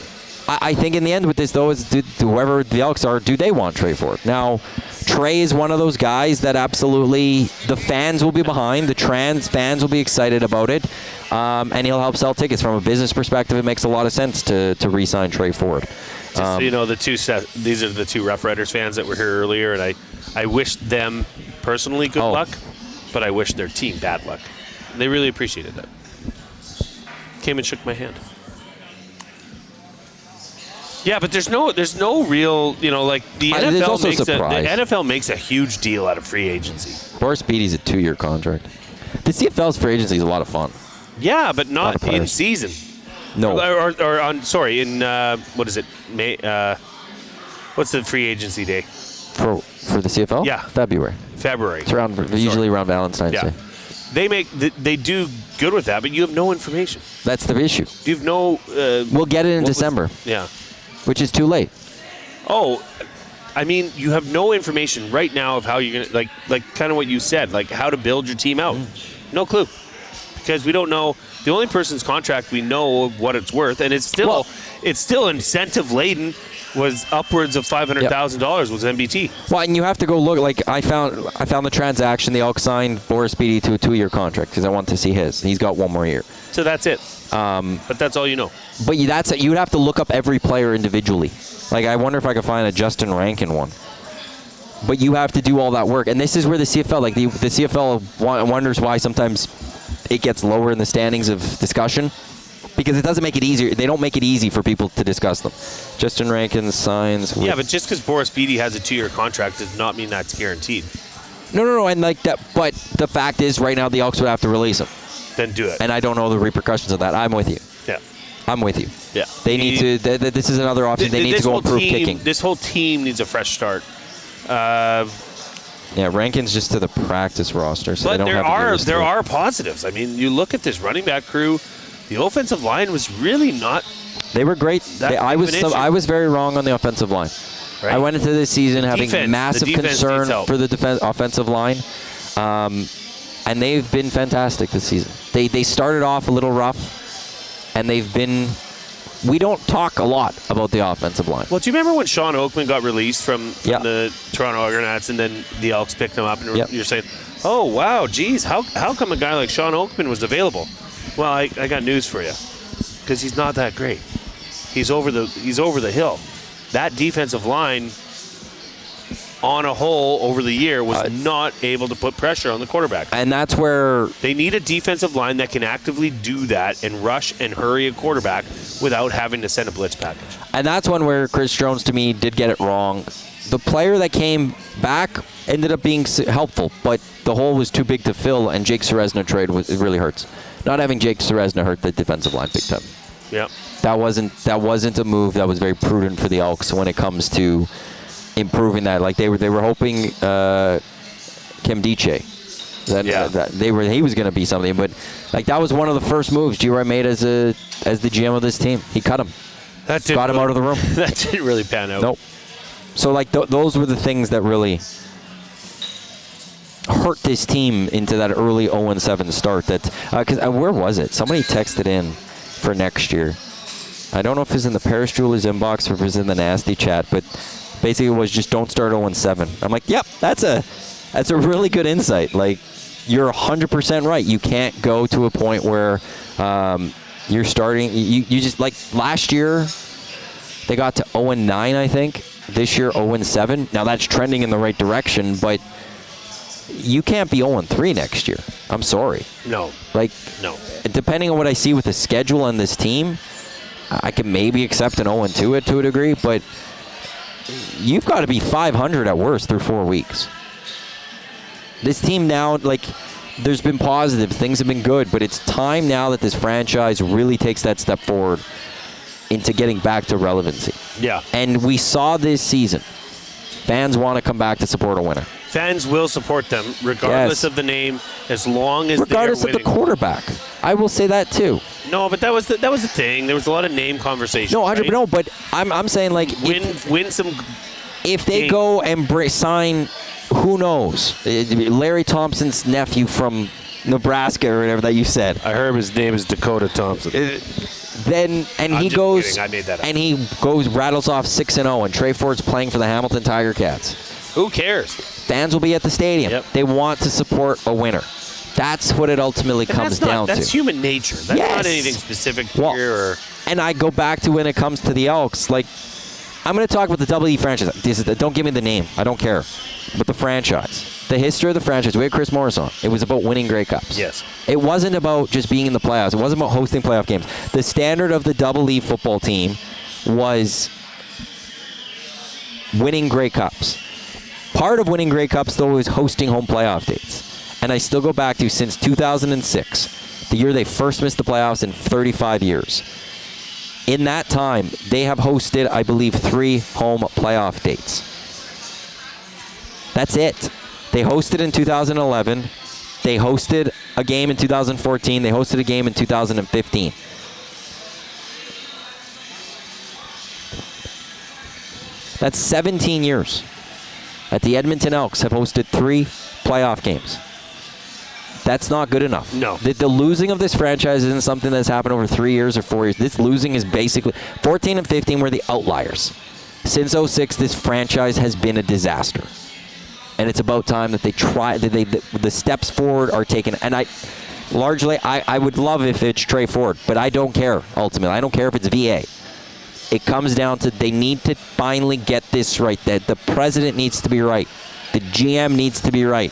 I think in the end with this though is whoever the Elks are, do they want Trey Ford? Now, Trey is one of those guys that absolutely the fans will be behind. The trans fans will be excited about it, and he'll help sell tickets. From a business perspective, it makes a lot of sense to re-sign Trey Ford. Just so you know, these are the two Rough Riders fans that were here earlier, and I wish them personally good luck, but I wish their team bad luck. They really appreciated that. Came and shook my hand. Yeah, but there's no real, like the NFL makes a huge deal out of free agency. Boris Beatty's a 2-year contract. The CFL's free agency is a lot of fun. Yeah, but not in season. No. In what is it? May. What's the free agency day? For the CFL? Yeah, February. It's usually around Valentine's Day. They do good with that, but you have no information. That's the issue. You have no. We'll get it in December. Which is too late. Oh, I mean, you have no information right now of how you're gonna like kind of what you said, like how to build your team out. No clue, because we don't know. The only person's contract we know what it's worth, and it's still incentive laden. Was upwards of $500,000 was MBT. Well, and you have to go look. Like I found the transaction. The Elks signed Boris Beatty to a 2-year contract because I want to see his. He's got 1 more year. So that's it. But that's all you know. But you would have to look up every player individually. Like I wonder if I could find a Justin Rankin one. But you have to do all that work, and this is where the CFL, like the CFL, wonders why sometimes it gets lower in the standings of discussion. Because it doesn't make it easier. They don't make it easy for people to discuss them. Justin Rankin signs. Yeah, but just because Boris Beatty has a 2-year contract does not mean that's guaranteed. No, and like that. But the fact is, right now the Elks would have to release him. Then do it. And I don't know the repercussions of that. I'm with you. Yeah. I'm with you. Yeah. They need to. This is another option. They need to go improve kicking. This whole team needs a fresh start. Yeah, Rankin's just to the practice roster, so But they don't have there are positives. I mean, you look at this running back crew. The offensive line was really not. They were great. I was very wrong on the offensive line. Right. I went into this season having massive concern for the offensive line, and they've been fantastic this season. They started off a little rough, and they've been. We don't talk a lot about the offensive line. Well, do you remember when Sean Oakman got released from the Toronto Argonauts, and then the Elks picked him up, and you're saying, "Oh wow, geez, how come a guy like Sean Oakman was available?" Well, I got news for you, because he's not that great. He's over the hill. That defensive line, on a whole, over the year, was not able to put pressure on the quarterback. And that's where they need a defensive line that can actively do that and rush and hurry a quarterback without having to send a blitz package. And that's one where Chris Jones, to me, did get it wrong. The player that came back ended up being helpful, but the hole was too big to fill, and Jake Ceresna trade it really hurts. Not having Jake Ceresna hurt the defensive line big time. Yeah. That wasn't a move that was very prudent for the Elks when it comes to improving that. Like they were hoping Kim Diche he was going to be something, but like that was one of the first moves G-Roy made as the GM of this team. He cut him. Got him out of the room. That didn't really pan out. Nope. So like those were the things that really hurt this team into that early 0-7 start. That where was it? Somebody texted in for next year. I don't know if it's in the Paris Jewelers inbox or if it's in the nasty chat, but basically it was just don't start 0-7. I'm like, yep, that's a really good insight. Like, you're 100% right. You can't go to a point where you're starting. You just, like last year, they got to 0-9, I think. This year, 0-7. Now that's trending in the right direction, but you can't be 0-3 next year. I'm sorry. No. No. Depending on what I see with the schedule on this team, I can maybe accept an 0-2 to a degree, but you've got to be 500 at worst through 4 weeks. This team now, like, there's been positive. Things have been good, but it's time now that this franchise really takes that step forward into getting back to relevancy. Yeah. And we saw this season, fans want to come back to support a winner. Fans will support them, regardless of the name, as long as regardless of the quarterback. I will say that too. No, but that was the thing. There was a lot of name conversation. No, right? No, but I'm saying like win some. If they games. go and sign, who knows, Larry Thompson's nephew from Nebraska or whatever that you said. I heard his name is Dakota Thompson. He rattles off 6-0, and Trey Ford's playing for the Hamilton Tiger Cats. Who cares? Fans will be at the stadium. Yep. They want to support a winner. That's what it ultimately comes down to. That's human nature. That's not anything specific here. And I go back to when it comes to the Elks. Like, I'm going to talk about the Double E franchise. Don't give me the name. I don't care. But the franchise. The history of the franchise. We had Chris Morris on. It was about winning Grey Cups. Yes. It wasn't about just being in the playoffs. It wasn't about hosting playoff games. The standard of the Double E football team was winning Grey Cups. Part of winning Grey Cups, though, is hosting home playoff dates. And I still go back to since 2006, the year they first missed the playoffs in 35 years. In that time, they have hosted, I believe, 3 home playoff dates. That's it. They hosted in 2011. They hosted a game in 2014. They hosted a game in 2015. That's 17 years that the Edmonton Elks have hosted 3 playoff games. That's not good enough. No. The losing of this franchise isn't something that's happened over 3 years or 4 years. This losing is basically 14 and 15 were the outliers. Since 06, this franchise has been a disaster. And it's about time that they try, the steps forward are taken. And I would love if it's Trey Ford, but I don't care, ultimately. I don't care if it's VA. It comes down to they need to finally get this right. The president needs to be right. The GM needs to be right.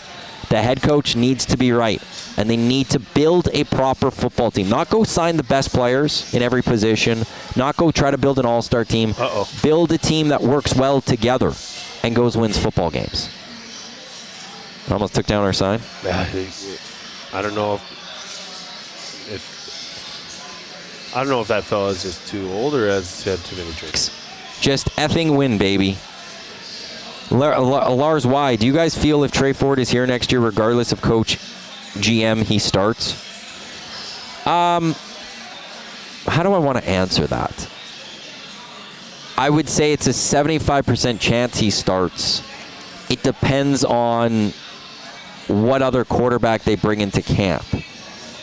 The head coach needs to be right. And they need to build a proper football team. Not go sign the best players in every position. Not go try to build an all-star team. Build a team that works well together and wins football games. Almost took down our sign. I don't know if that fella is just too old or has had too many drinks. Just effing win, baby. Lars Y, do you guys feel if Trey Ford is here next year, regardless of coach, GM, he starts? How do I want to answer that? I would say it's a 75% chance he starts. It depends on what other quarterback they bring into camp.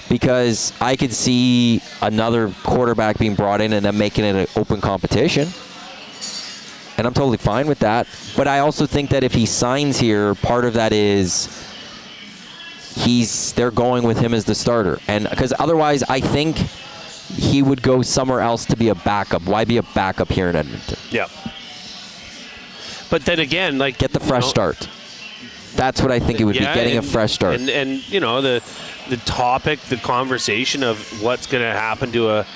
Because I could see another quarterback being brought in and then making it an open competition. And I'm totally fine with that. But I also think that if he signs here, part of that is they're going with him as the starter. And because otherwise, I think he would go somewhere else to be a backup. Why be a backup here in Edmonton? Yeah. But then again, like, get the fresh start. That's what I think it would be, getting a fresh start. And you know, the topic, the conversation of what's going to happen to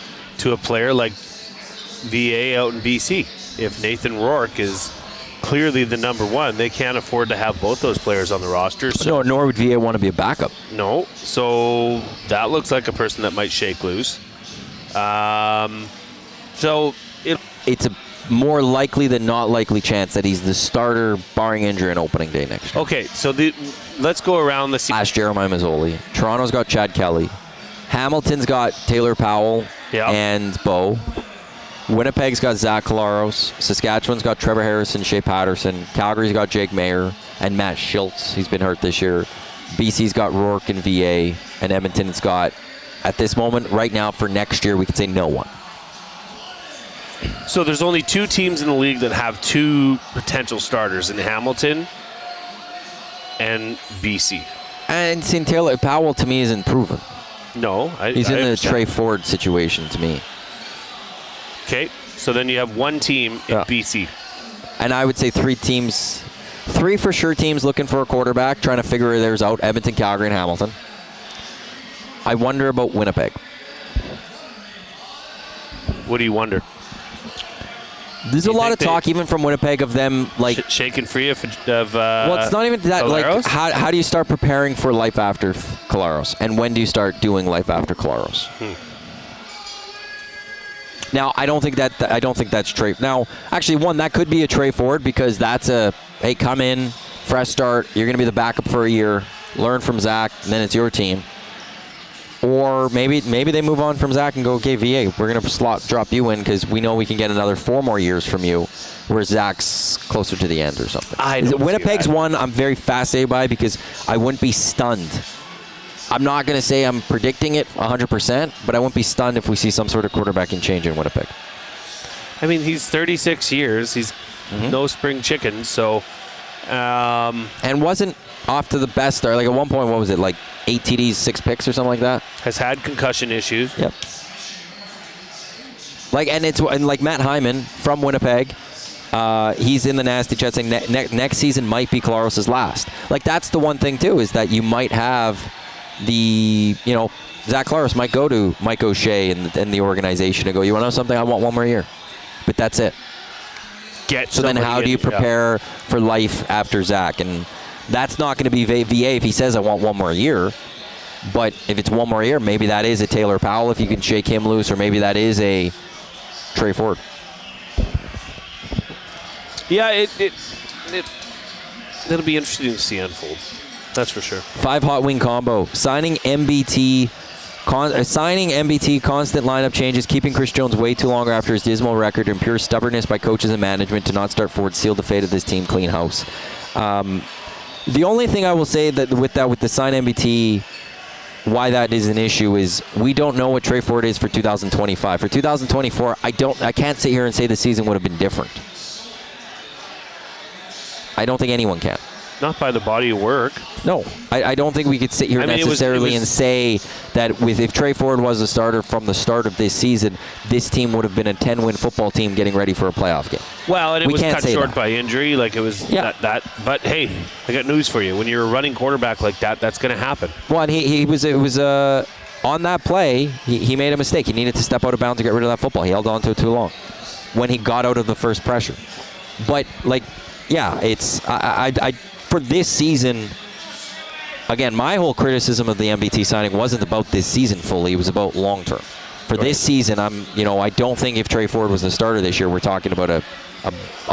a player like VA out in BC. If Nathan Rourke is clearly the number one, they can't afford to have both those players on the roster. So. No, nor would VA want to be a backup. No. So that looks like a person that might shake loose. So it's a more likely than not likely chance that he's the starter, barring injury, on opening day next year. Okay, so let's go around the last Jeremiah Mazzoli. Toronto's got Chad Kelly. Hamilton's got Taylor Powell and Bo. Winnipeg's got Zach Collaros. Saskatchewan's got Trevor Harrison, Shea Patterson. Calgary's got Jake Mayer and Matt Schultz. He's been hurt this year. BC's got Rourke and VA. And Edmonton's got, at this moment, right now, for next year, we could say no one. So there's only two teams in the league that have two potential starters in Hamilton and BC. And St. Taylor Powell, to me, isn't proven. No. He's in the Trey Ford situation, to me. Okay, so then you have one team in BC. And I would say three for sure teams looking for a quarterback, trying to figure theirs out: Edmonton, Calgary, and Hamilton. I wonder about Winnipeg. What do you wonder? There's a lot of talk, even from Winnipeg, of them like shaking free of well, it's not even that. Collaros? Like, how do you start preparing for life after Collaros, and when do you start doing life after Collaros? Now, I don't think that's Trey. Now, actually, that could be a Trey Ford, because that's hey, come in, fresh start. You're going to be the backup for a year, learn from Zach, and then it's your team. Or maybe they move on from Zach and go, okay, VA, we're going to drop you in because we know we can get another 4 more years from you, where Zach's closer to the end or something. Winnipeg's one I'm very fascinated by, because I wouldn't be stunned. I'm not going to say I'm predicting it 100%, but I wouldn't be stunned if we see some sort of quarterbacking change in Winnipeg. I mean, he's 36 years. He's no spring chicken, so... and wasn't off to the best start. Like, at one point, what was it, like 8 TDs, 6 picks or something like that? Has had concussion issues. Yep. And like Matt Hyman from Winnipeg, he's in the nasty chat saying next season might be Collaros' last. Like, that's the one thing, too, is that you might have... Zach Collaros might go to Mike O'Shea and the organization and go, you want to know something? I want 1 more year. But that's it. So then how do you prepare for life after Zach? And that's not going to be VA if he says, I want 1 more year. But if it's 1 more year, maybe that is a Taylor Powell if you can shake him loose, or maybe that is a Trey Ford. Yeah, it'll be interesting to see unfold. That's for sure. 5 hot wing combo. Signing MBT, constant lineup changes, keeping Chris Jones way too long after his dismal record, and pure stubbornness by coaches and management to not start Ford sealed the fate of this team. Clean house. The only thing I will say that with the sign MBT, why that is an issue is we don't know what Trey Ford is for 2025. For 2024, I can't sit here and say the season would have been different. I don't think anyone can. Not by the body of work. No, I don't think we could sit here necessarily and say that if Trey Ford was a starter from the start of this season, this team would have been a 10-win football team getting ready for a playoff game. Well, and it was cut short by injury. Like, it was that. But hey, I got news for you. When you're a running quarterback like that, that's going to happen. Well, and it was on that play, he made a mistake. He needed to step out of bounds to get rid of that football. He held on to it too long when he got out of the first pressure. But, it's for this season, again, my whole criticism of the MBT signing wasn't about this season fully. It was about long term. For this season, I don't think if Trey Ford was the starter this year, we're talking about a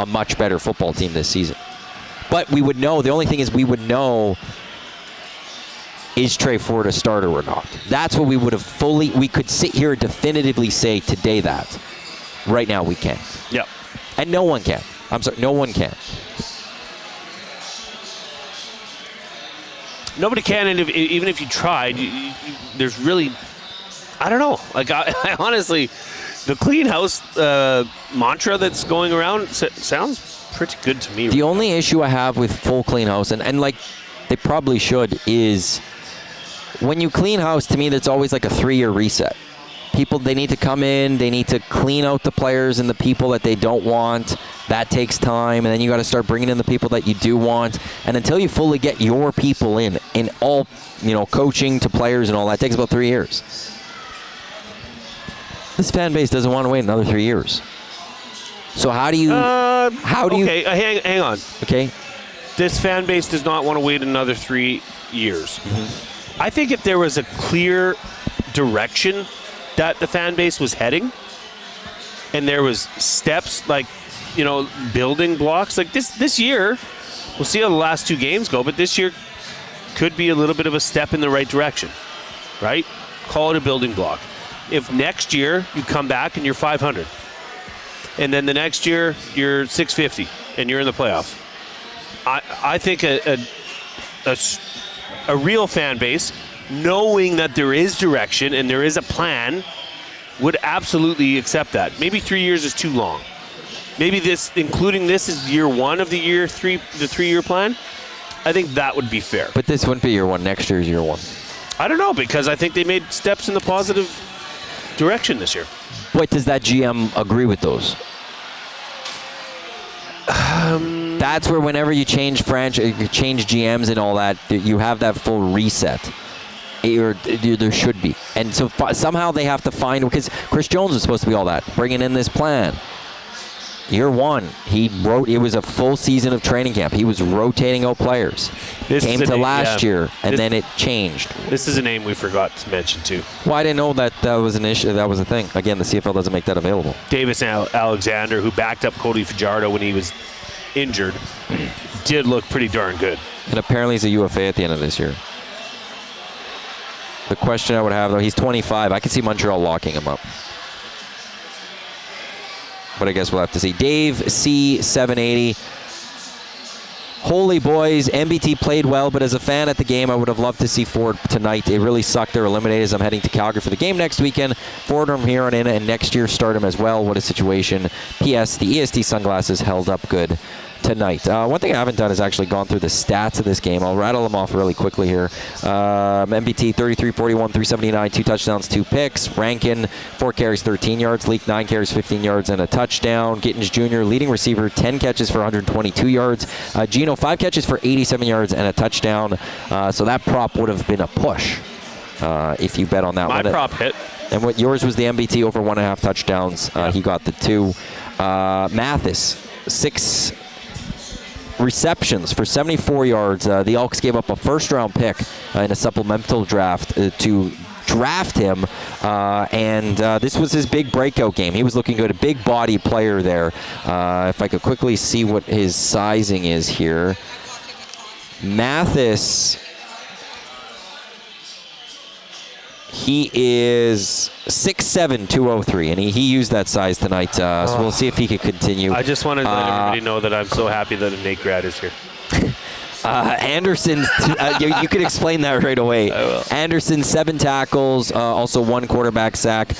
much better football team this season. But we would know. The only thing is we would know, is Trey Ford a starter or not? That's what we would have we could sit here and definitively say today that. Right now we can't. Yep. And no one can. I'm sorry, no one can. Nobody can, and even if you tried, there's really, I don't know. Like, I honestly, the clean house mantra that's going around sounds pretty good to me. The only issue I have with full clean house, and like they probably should, is when you clean house, to me, that's always like a 3-year reset. People, they need to come in, they need to clean out the players and the people that they don't want. That takes time, and then you got to start bringing in the people that you do want. And until you fully get your people in all, coaching to players and all that, takes about 3 years. This fan base doesn't want to wait another 3 years. So how do you? Okay, hang on. Okay. This fan base does not want to wait another 3 years. Mm-hmm. I think if there was a clear direction that the fan base was heading, and there was steps like, building blocks like this year, we'll see how the last 2 games go, but this year could be a little bit of a step in the right direction, right? Call it a building block. If next year you come back and you're 500, and then the next year you're 650 and you're in the playoffs, I think a real fan base, knowing that there is direction and there is a plan, would absolutely accept that. Maybe 3 years is too long. Maybe including this is year 1 of the 3-year plan. I think that would be fair. But this wouldn't be year 1. Next year is year 1. I don't know, because I think they made steps in the positive direction this year. Wait, does that GM agree with those? That's where whenever you change GMs and all that, you have that full reset. There should be. And so somehow they have to find, because Chris Jones was supposed to be all that, bringing in this plan. Year 1, it was a full season of training camp. He was rotating out players. Came to last year, and then it changed. This is a name we forgot to mention, too. Well, I didn't know that was an issue. That was a thing. Again, the CFL doesn't make that available. Davis Alexander, who backed up Cody Fajardo when he was injured, did look pretty darn good. And apparently he's a UFA at the end of this year. The question I would have, though, he's 25. I can see Montreal locking him up. But I guess we'll have to see. Dave C. 780. Holy boys, MBT played well, but as a fan at the game, I would have loved to see Ford tonight. It really sucked. They're eliminated as I'm heading to Calgary for the game next weekend. Ford from here on in, and next year start him as well. What a situation. P.S. The EST sunglasses held up good tonight. One thing I haven't done is actually gone through the stats of this game. I'll rattle them off really quickly here. MBT 33, 41, 379, 2 touchdowns, 2 picks. Rankin 4 carries, 13 yards. Leak 9 carries, 15 yards, and a touchdown. Gittins Jr. leading receiver, 10 catches for 122 yards. Gino 5 catches for 87 yards and a touchdown. So that prop would have been a push if you bet on that one. My prop hit. And what yours was the MBT over 1.5 touchdowns. He got the 2. Mathis 6 receptions for 74 yards. The Elks gave up a first-round pick in a supplemental draft to draft him, and this was his big breakout game. He was looking good, a big body player there. If I could quickly see what his sizing is here. Mathis, he is 6'7", 203, and he used that size tonight, so we'll see if he can continue. I just wanted to let everybody know that I'm so happy that Nate Grad is here. Anderson, you could explain that right away. I will. Anderson, 7 tackles, also 1 quarterback sack.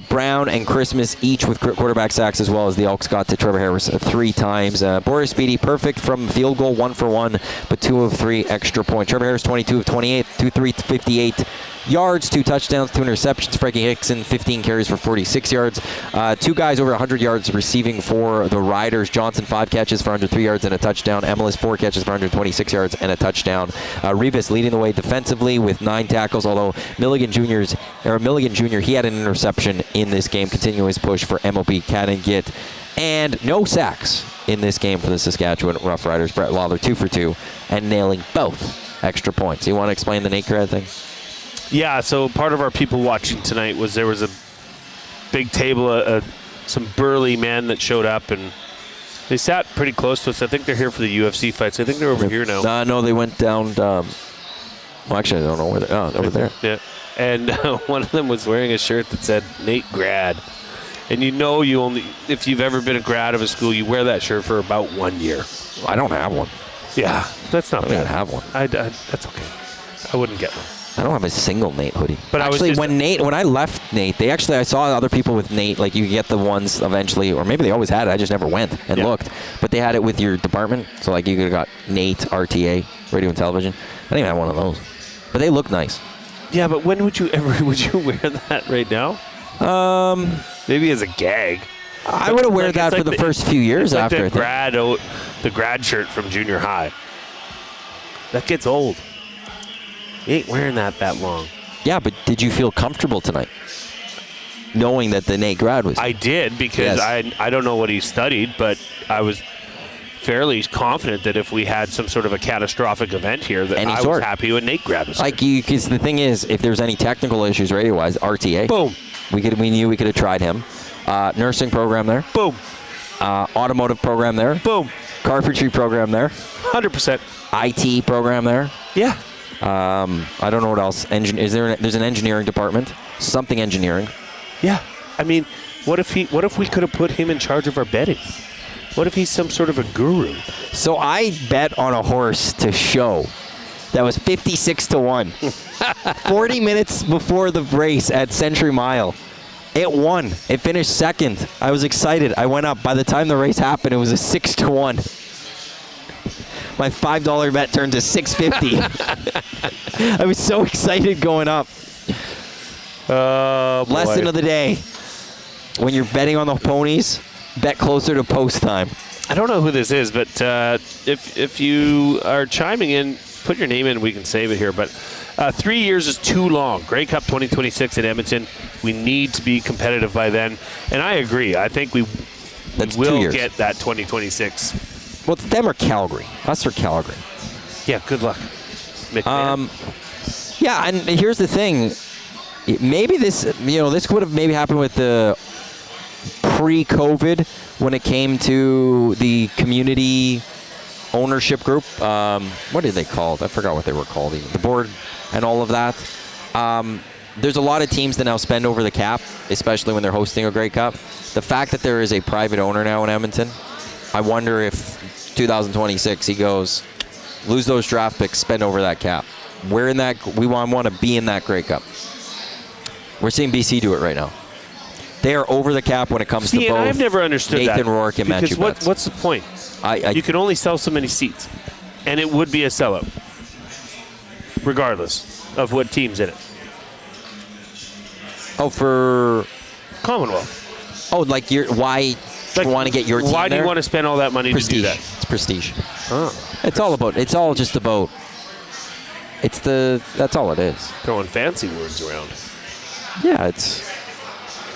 Brown and Christmas each with quarterback sacks, as well as the Elks got to Trevor Harris 3 times. Boris Beatty, perfect from field goal, 1 for 1, but 2 of 3 extra points. Trevor Harris, 22 of 28, 258 yards, 2 touchdowns, 2 interceptions. Frankie Hickson, 15 carries for 46 yards. 2 guys over 100 yards receiving for the Riders. Johnson, 5 catches for 103 yards and a touchdown. Emelis, 4 catches for 126 yards and a touchdown. Rivas leading the way defensively with 9 tackles, although Milligan Jr., he had an interception in this game, continuing his push for MLB Canongate. And no sacks in this game for the Saskatchewan Roughriders. Brett Lawler, 2 for 2, and nailing both extra points. You want to explain the Nate Grad thing? Yeah, so part of our people watching tonight was there was a big table, some burly men that showed up, and They sat pretty close to us. I think they're here for the UFC fights. I think they're over here now. No, they went down. Well, actually, I don't know where they're. Oh, over there. Yeah. And one of them was wearing a shirt that said Nate Grad. And if you've ever been a grad of a school, you wear that shirt for about 1 year. I don't have one. Yeah, that's not bad. I don't even have one. That's okay. I wouldn't get one. I don't have a single Nate hoodie. But actually, when I left Nate, I saw other people with Nate. Like you get the ones eventually, or maybe they always had it. I just never went and looked. But they had it with your department, so like you could have got Nate RTA, radio and television. I didn't even have one of those, but they look nice. Yeah, but when would you wear that right now? Maybe as a gag. I would have wear that for the first few years like after. The grad shirt from junior high. That gets old. You ain't wearing that long. Yeah, but did you feel comfortable tonight, knowing that the Nate grad was? I did, because I don't know what he studied, but I was fairly confident that if we had some sort of a catastrophic event here, that I was happy when Nate grad was here. Because the thing is, if there's any technical issues radio-wise, RTA. Boom. We knew we could have tried him. Nursing program there. Boom. Automotive program there. Boom. Carpentry program there. 100%. IT program there. Yeah. I don't know what else. There's an engineering department. Something engineering. Yeah. I mean, what if we could have put him in charge of our betting? What if he's some sort of a guru? So I bet on a horse to show that was 56-1. 40 minutes before the race at Century Mile. It won. It finished second. I was excited. I went up. By the time the race happened, it was a 6-1. My $5 bet turned to $6.50. I was so excited going up. Lesson of the day. When you're betting on the ponies, bet closer to post time. I don't know who this is, but if you are chiming in, put your name in. We can save it here. But 3 years is too long. Grey Cup 2026 in Edmonton. We need to be competitive by then. And I agree. I think we will get that 2026. Well, it's them or Calgary. Us or Calgary. Yeah, good luck. McMahon. Yeah, and here's the thing. Maybe this would have maybe happened with the pre-COVID when it came to the community ownership group. What did they call it? I forgot what they were called. The board and all of that. There's a lot of teams that now spend over the cap, especially when they're hosting a Grey Cup. The fact that there is a private owner now in Edmonton, I wonder if 2026 he goes, lose those draft picks, spend over that cap. We're in that. We want to be in that Grey Cup. We're seeing BC do it right now. They are over the cap when it comes to both. I've never understood Nathan Rourke and Matthew Betts. What's the point? You can only sell so many seats, and it would be a sellout, regardless of what team's in it. Oh, for Commonwealth. Oh, like why you want to get your team Why do you there? want to spend all that money Prestige. to do that? It's prestige. Oh. It's all just about. That's all it is. Throwing fancy words around. Yeah,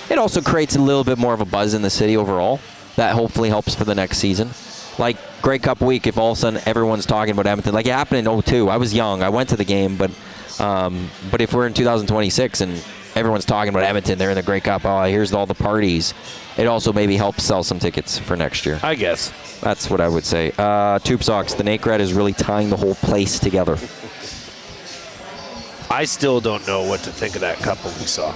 it also creates a little bit more of a buzz in the city overall. That hopefully helps for the next season. Like Grey Cup week, if all of a sudden everyone's talking about Edmonton, like it happened in 2002. I was young. I went to the game, but if we're in 2026 and everyone's talking about Edmonton, they're in the Grey Cup. Oh, here's all the parties. It also maybe helps sell some tickets for next year. I guess. That's what I would say. Tube Socks, the Nate Red is really tying the whole place together. I still don't know what to think of that couple we saw.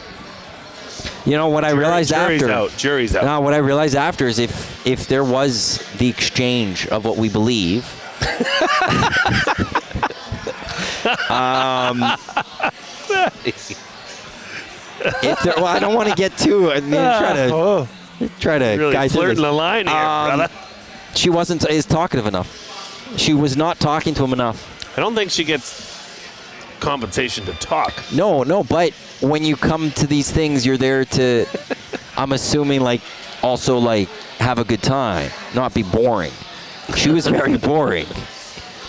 You know what I realized jury's after? Out. Jury's out. No, what I realized after is if there was the exchange of what we believe, I don't want to get too. I mean, try to really guide flirting the line here, brother. She wasn't as talkative enough. She was not talking to him enough. I don't think she gets compensation to talk. No, but when you come to these things, you're there to, I'm assuming, also have a good time, not be boring. She was very boring.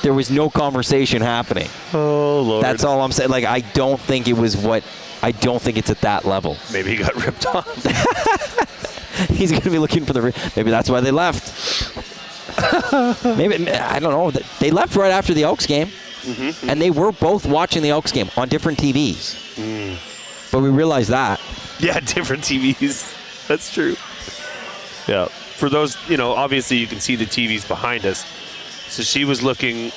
There was no conversation happening. Oh, Lord. That's all I'm saying. I don't think it's at that level. Maybe he got ripped off. He's going to be looking for maybe that's why they left. Maybe, I don't know. They left right after the Elks game. Mm-hmm. And they were both watching the Elks game on different TVs. But we realized that. Yeah, different TVs. That's true. Yeah. for those, obviously you can see the TVs behind us. So she was looking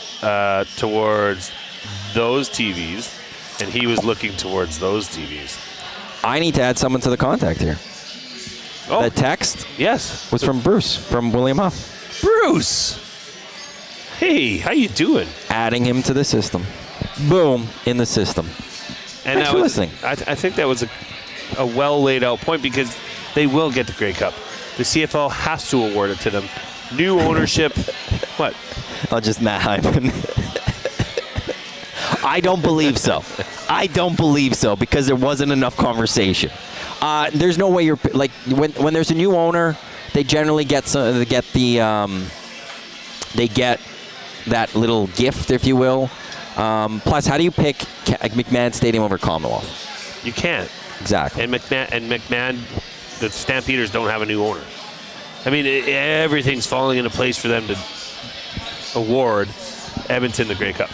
towards those TVs, and he was looking towards those TVs. I need to add someone to the contact here. Oh, The text yes. was from Bruce, from William Huff. Bruce. Hey, how you doing? Adding him to the system. Boom, in the system. And Thanks for listening. I think that was a well laid out point, because they will get the Grey Cup. The CFL has to award it to them. New ownership. What? I'll just not Hyman. I don't believe so. I don't believe so, because there wasn't enough conversation. There's no way you're like when there's a new owner, they generally get they get that little gift, if you will. Plus, how do you pick McMahon Stadium over Commonwealth? You can't. Exactly. And McMahon, the Stampeders don't have a new owner. I mean, everything's falling into place for them to award Edmonton the Grey Cup.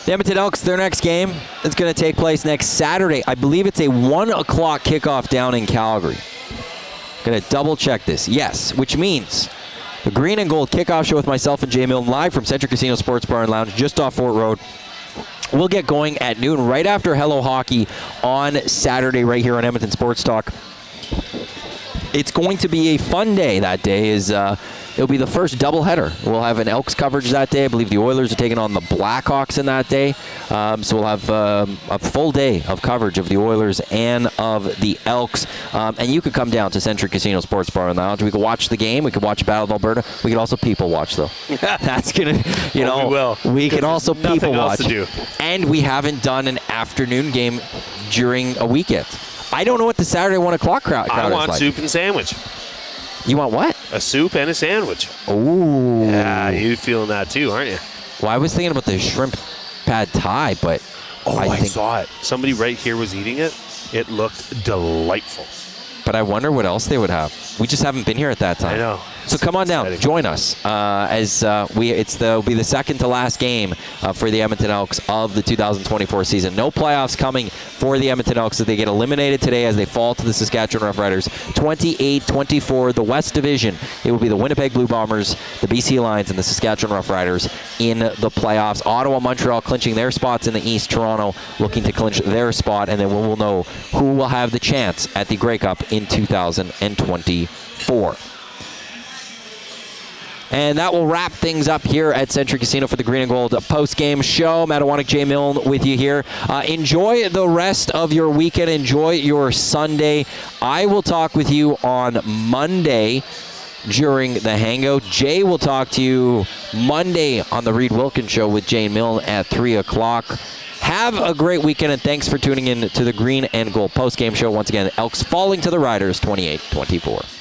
The Edmonton Elks, their next game is going to take place next Saturday. I believe it's a 1 o'clock kickoff down in Calgary. Going to double check this. Yes, which means the Green and Gold kickoff show with myself and Jay Milne live from Centric Casino Sports Bar and Lounge just off Fort Road. We'll get going at noon right after Hello Hockey on Saturday right here on Edmonton Sports Talk. It's going to be a fun day that day. It'll be the first doubleheader. We'll have an Elks coverage that day. I believe the Oilers are taking on the Blackhawks in that day. So we'll have a full day of coverage of the Oilers and of the Elks. And you could come down to Century Casino Sports Bar and Lounge. We could watch the game. We could watch Battle of Alberta. We could also people watch, though. That's going to, we will. We can also people watch. To do. And we haven't done an afternoon game during a weekend. I don't know what the Saturday 1 o'clock crowd is like. I want soup and sandwich. You want what? A soup and a sandwich. Ooh. Yeah, you feeling that too, aren't you? Well, I was thinking about the shrimp pad thai, but I saw it. Somebody right here was eating it. It looked delightful. But I wonder what else they would have. We just haven't been here at that time. I know. So come on down, join us it'll be the second to last game for the Edmonton Elks of the 2024 season. No playoffs coming for the Edmonton Elks as they get eliminated today as they fall to the Saskatchewan Roughriders 28-24. The West Division, it will be the Winnipeg Blue Bombers, the BC Lions, and the Saskatchewan Roughriders in the playoffs. Ottawa, Montreal clinching their spots in the East. Toronto looking to clinch their spot, and then we'll know who will have the chance at the Grey Cup in 2024. And that will wrap things up here at Century Casino for the Green and Gold post-game show. Iwanyk, Jay Milne with you here. Enjoy the rest of your weekend. Enjoy your Sunday. I will talk with you on Monday during the Hangout. Jay will talk to you Monday on the Reed Wilkins Show with Jay Milne at 3 o'clock. Have a great weekend, and thanks for tuning in to the Green and Gold post-game show. Once again, Elks falling to the Riders 28-24.